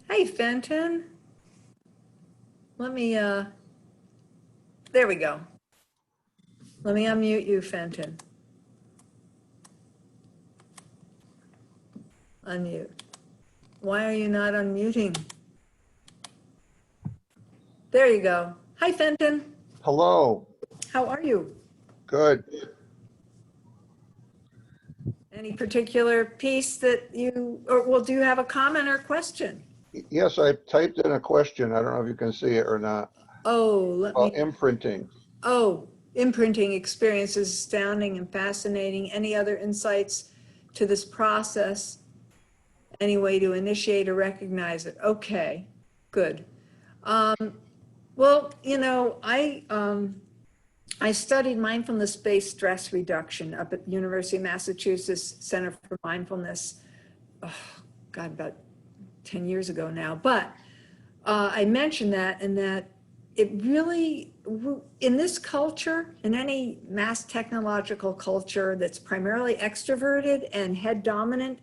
Hey, Fenton. Let me, there we go. Let me unmute you, Fenton. Unmute. Why are you not unmuting? There you go. Hi, Fenton. Hello. How are you? Good. Any particular piece that do you have a comment or question? Yes, I typed in a question. I don't know if you can see it or not. Oh, Imprinting. Oh, imprinting experience is astounding and fascinating. Any other insights to this process? Any way to initiate or recognize it? Okay, good. Well, I studied mindfulness-based stress reduction up at the University of Massachusetts Center for Mindfulness, God, about 10 years ago now. But I mentioned that, and that it really, in this culture, in any mass technological culture that's primarily extroverted and head dominant,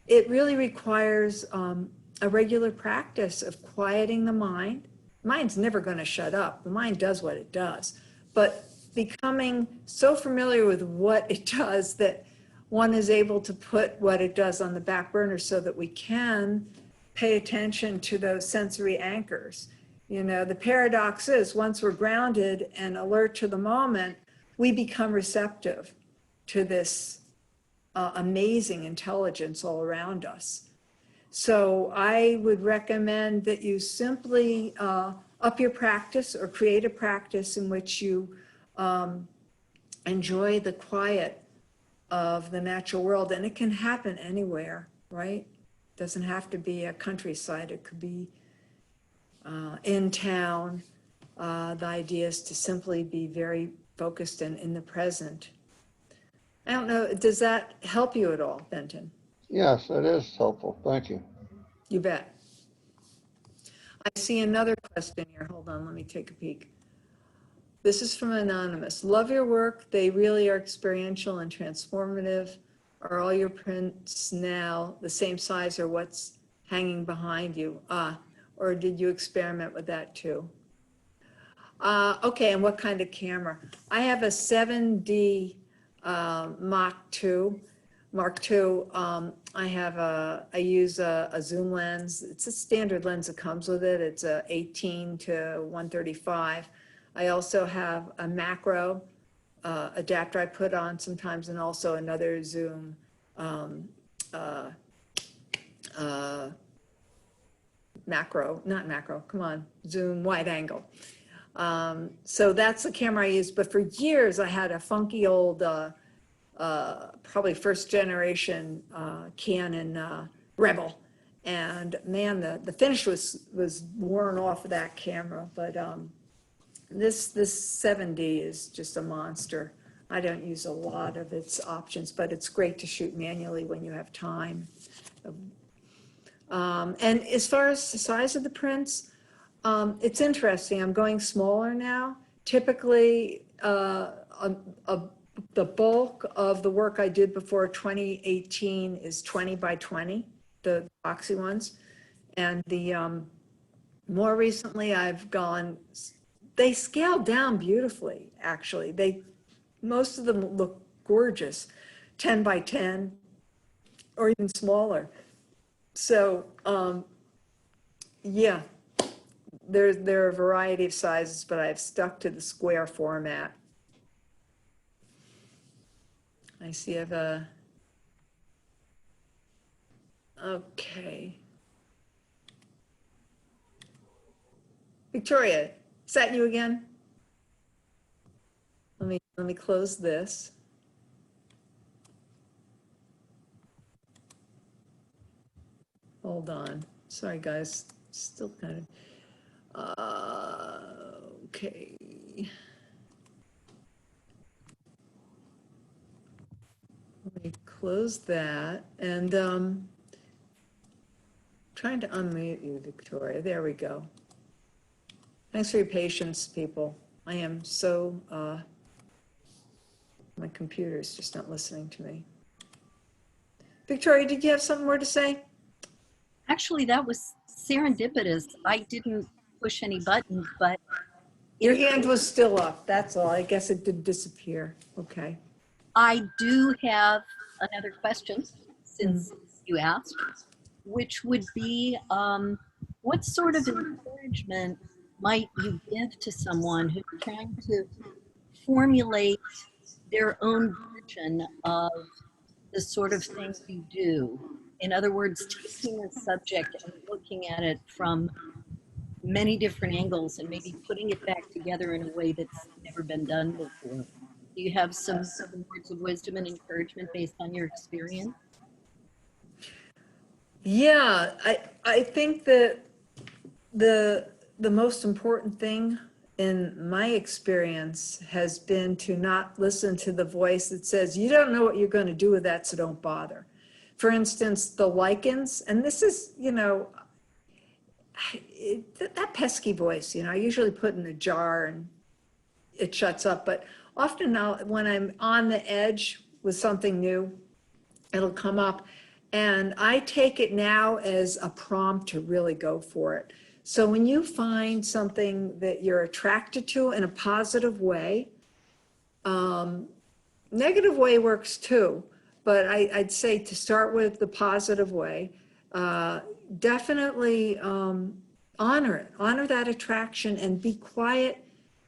it really requires a regular practice of quieting the mind. The mind's never going to shut up. The mind does what it does. But becoming so familiar with what it does that one is able to put what it does on the back burner so that we can pay attention to those sensory anchors. You know, the paradox is once we're grounded and alert to the moment, we become receptive to this amazing intelligence all around us. So I would recommend that you simply up your practice or create a practice in which you enjoy the quiet of the natural world. And it can happen anywhere, right? It doesn't have to be a countryside. It could be in town. The idea is to simply be very focused and in the present. I don't know, does that help you at all, Benton? Yes, it is helpful. Thank you. You bet. I see another question here. Hold on, let me take a peek. This is from Anonymous. Love your work. They really are experiential and transformative. Are all your prints now the same size or what's hanging behind you? Or did you experiment with that too? Okay, and what kind of camera? I have a 7D Mark II. I use a zoom lens. It's a standard lens that comes with it. It's a 18 to 135. I also have a macro adapter I put on sometimes, and also another zoom zoom wide angle. So that's the camera I use. But for years, I had a funky old, probably first generation Canon Rebel. And man, the finish was worn off of that camera. But this 7D is just a monster. I don't use a lot of its options, but it's great to shoot manually when you have time. And as far as the size of the prints, it's interesting. I'm going smaller now. Typically, the bulk of the work I did before 2018 is 20 by 20, the boxy ones. And the more recently I've gone, they scale down beautifully, actually. Most of them look gorgeous, 10 by 10 or even smaller. So, yeah, there are a variety of sizes, but I've stuck to the square format. I see I have a, okay. Victoria, is that you again? Let me close this. Hold on. Sorry, guys. Still kind of. Okay. close that, and trying to unmute you, Victoria. There we go. Thanks for your patience, people. I am so, my computer is just not listening to me. Victoria, did you have something more to say? Actually, that was serendipitous. I didn't push any buttons, but Your hand was still up, that's all. I guess it did disappear. Okay. I do have another question since you asked, which would be what sort of encouragement might you give to someone who's trying to formulate their own version of the sort of thing you do? In other words, taking a subject and looking at it from many different angles and maybe putting it back together in a way that's never been done before. Do you have some words of wisdom and encouragement based on your experience? Yeah, I think that the most important thing in my experience has been to not listen to the voice that says, you don't know what you're going to do with that, so don't bother. For instance, the lichens, and this is, you know, that pesky voice, you know, I usually put in a jar and it shuts up, but often now when I'm on the edge with something new, it'll come up, and I take it now as a prompt to really go for it. So when you find something that you're attracted to in a positive way, negative way works too, but I'd say to start with the positive way, definitely honor it, honor that attraction, and be quiet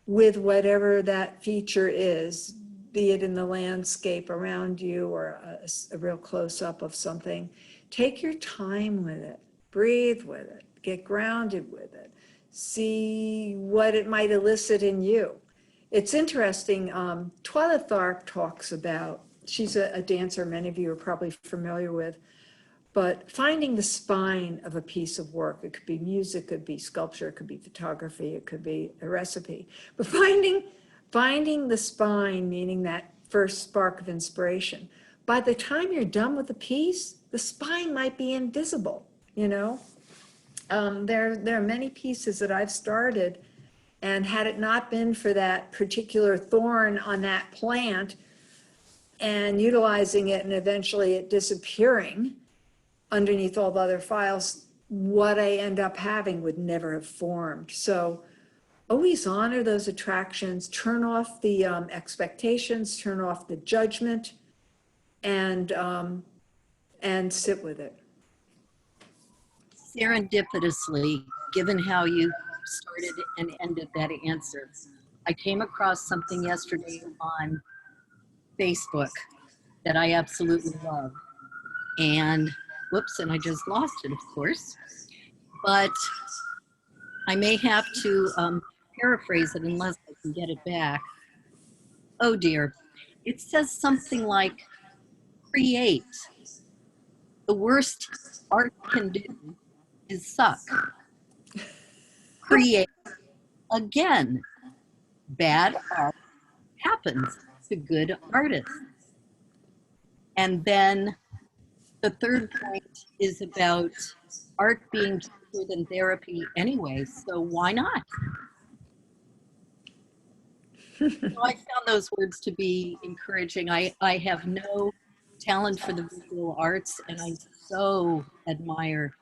with whatever that feature is, be it in the landscape around you or a real close-up of something. Take your time with it, breathe with it, get grounded with it, see what it might elicit in you. It's interesting, Twyla Tharp talks about, she's a dancer many of you are probably familiar with, but finding the spine of a piece of work, it could be music, it could be sculpture, it could be photography, it could be a recipe, but finding the spine, meaning that first spark of inspiration. By the time you're done with the piece, the spine might be invisible, you know? There are many pieces that I've started, and had it not been for that particular thorn on that plant and utilizing it and eventually it disappearing underneath all the other files, what I end up having would never have formed. So always honor those attractions, turn off the expectations, turn off the judgment, and sit with it. Serendipitously, given how you started and ended that answer, I came across something yesterday on Facebook that I absolutely love. And whoops, and I just lost it, of course. But I may have to paraphrase it unless I can get it back. Oh dear. It says something like, create. The worst art can do is suck. Create again. Bad art happens to good artists. And then the third point is about art being cheaper than therapy anyway, so why not? So I found those words to be encouraging. I have no talent for the visual arts, and I so admire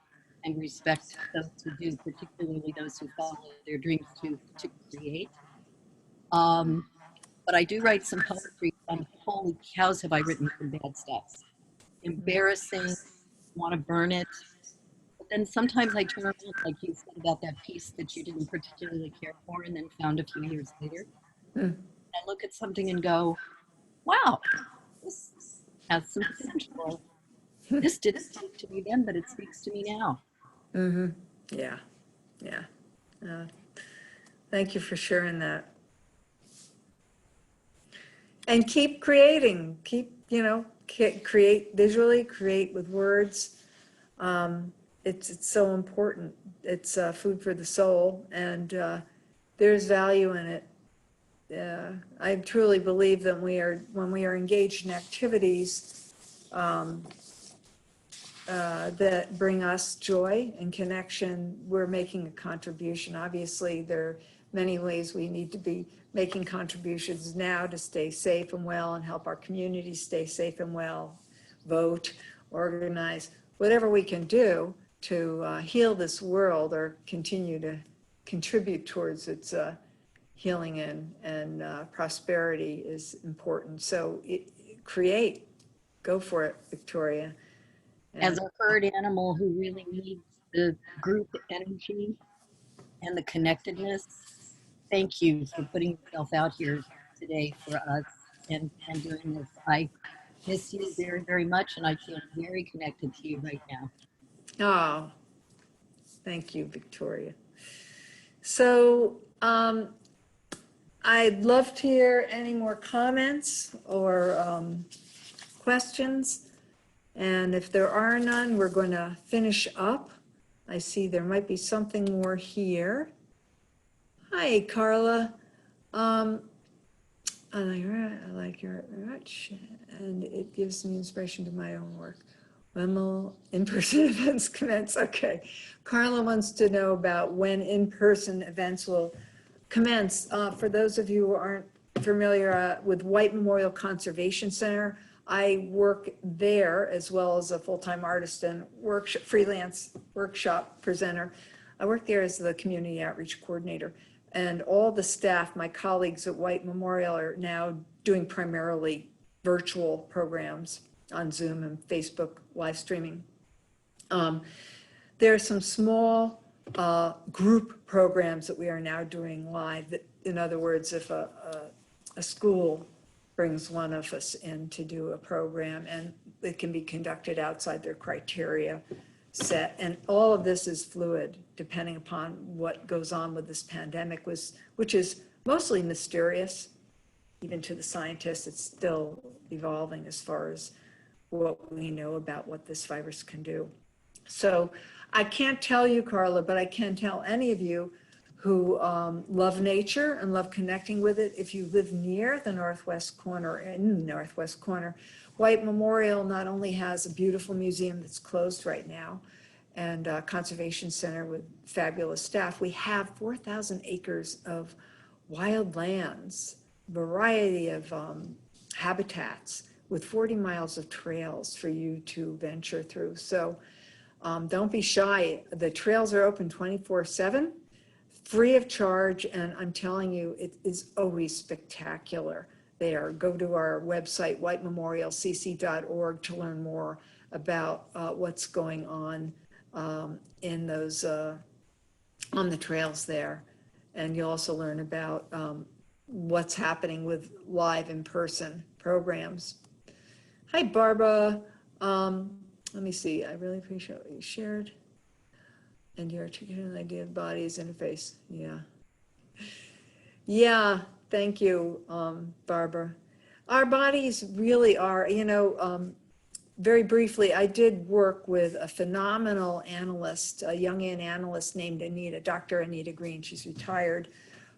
and respect those who do, particularly those who follow their dreams to create. But I do write some poetry, and holy cows have I written some bad stuff. Embarrassing, want to burn it. But then sometimes I turn around, like you said about that piece that you didn't particularly care for and then found a few years later. I look at something and go, wow, this has some potential. This didn't speak to me then, but it speaks to me now. Yeah, yeah. Thank you for sharing that. And keep creating, create visually, create with words. It's so important. It's food for the soul, and there's value in it. I truly believe that when we are engaged in activities that bring us joy and connection. We're making a contribution. Obviously, there are many ways we need to be making contributions now to stay safe and well and help our community stay safe and well, vote, organize, whatever we can do to heal this world or continue to contribute towards its healing and prosperity is important. So create, go for it, Victoria. As a herd animal who really needs the group energy and the connectedness, thank you for putting yourself out here today for us and doing this. I miss you very, very much, and I feel very connected to you right now. Oh, thank you, Victoria. So I'd love to hear any more comments or questions. And if there are none, we're going to finish up. I see there might be something more here. Hi, Carla. I like your much, and it gives me inspiration to my own work. When will in-person events commence? Okay. Carla wants to know about when in-person events will commence. For those of you who aren't familiar with White Memorial Conservation Center, I work there as well as a full-time artist and freelance workshop presenter. I work there as the community outreach coordinator. And all the staff, my colleagues at White Memorial, are now doing primarily virtual programs on Zoom and Facebook live streaming. There are some small group programs that we are now doing live. That, in other words, if a school brings one of us in to do a program, and it can be conducted outside their criteria set. And all of this is fluid, depending upon what goes on with this pandemic, which is mostly mysterious. Even to the scientists, it's still evolving as far as what we know about what this virus can do. So I can't tell you, Carla, but I can tell any of you who love nature and love connecting with it. If you live near the northwest corner, White Memorial not only has a beautiful museum that's closed right now and a conservation center with fabulous staff, we have 4,000 acres of wild lands, variety of habitats with 40 miles of trails for you to venture through. So don't be shy. The trails are open 24/7, free of charge, and I'm telling you, it is always spectacular there. Go to our website, whitememorialcc.org, to learn more about what's going on in those, on the trails there. And you'll also learn about what's happening with live in-person programs. Hi, Barbara. Let me see. I really appreciate what you shared. And you're articulating the idea of body as interface. Yeah. Yeah, thank you, Barbara. Our bodies really are, you know, very briefly, I did work with a phenomenal analyst, a Jungian analyst named Anita, Dr. Anita Green. She's retired.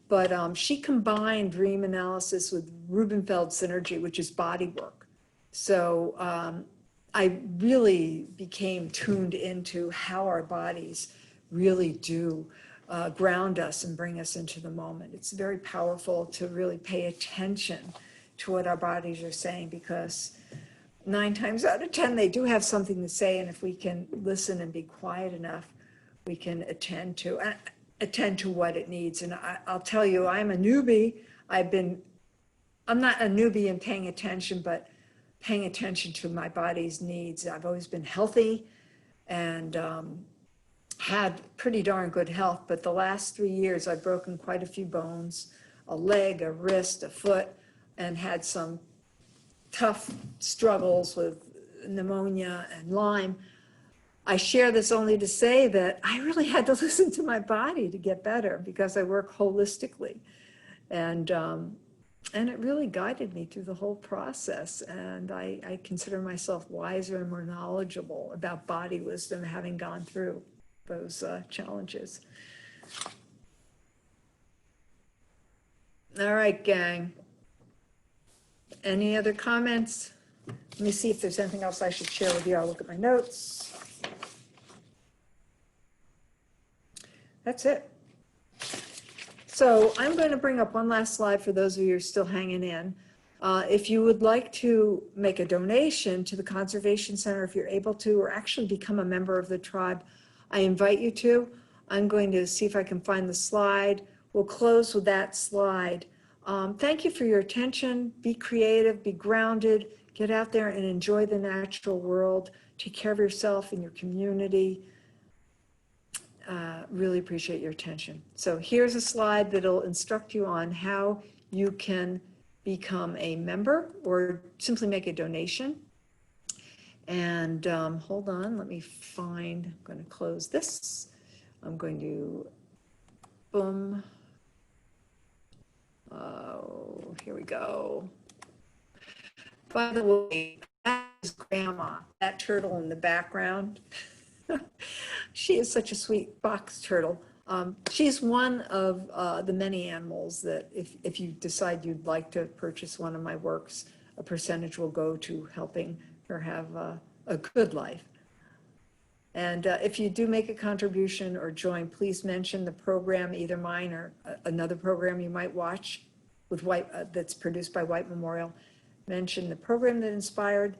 But she combined dream analysis with Rubenfeld synergy, which is body work. So I really became tuned into how our bodies really do ground us and bring us into the moment. It's very powerful to really pay attention to what our bodies are saying, because 9 times out of 10, they do have something to say. And if we can listen and be quiet enough, we can attend to what it needs. And I'll tell you, I'm a newbie. I'm not a newbie in paying attention, but paying attention to my body's needs. I've always been healthy and had pretty darn good health, but the last 3 years I've broken quite a few bones, a leg, a wrist, a foot, and had some tough struggles with pneumonia and Lyme. I share this only to say that I really had to listen to my body to get better, because I work holistically. And it really guided me through the whole process. And I consider myself wiser and more knowledgeable about body wisdom, having gone through those challenges. All right, gang. Any other comments? Let me see if there's anything else I should share with you. I'll look at my notes. That's it. So I'm going to bring up one last slide for those of you who are still hanging in. If you would like to make a donation to the Conservation Center, if you're able to, or actually become a member of the tribe, I invite you to. I'm going to see if I can find the slide. We'll close with that slide. Thank you for your attention. Be creative, be grounded, get out there and enjoy the natural world. Take care of yourself and your community. Really appreciate your attention. So here's a slide that'll instruct you on how you can become a member or simply make a donation. And hold on, let me find, I'm going to close this. I'm going to, boom. Oh, here we go. By the way, that is Grandma, that turtle in the background. She is such a sweet box turtle. She's one of the many animals that if you decide you'd like to purchase one of my works, a percentage will go to helping her have a good life. And if you do make a contribution or join, please mention the program, either mine or another program you might watch with that's produced by White Memorial. Mention the program that inspired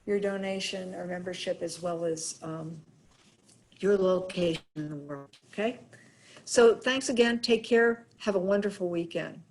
your donation or membership, as well as your location in the world, okay? So thanks again, take care, have a wonderful weekend.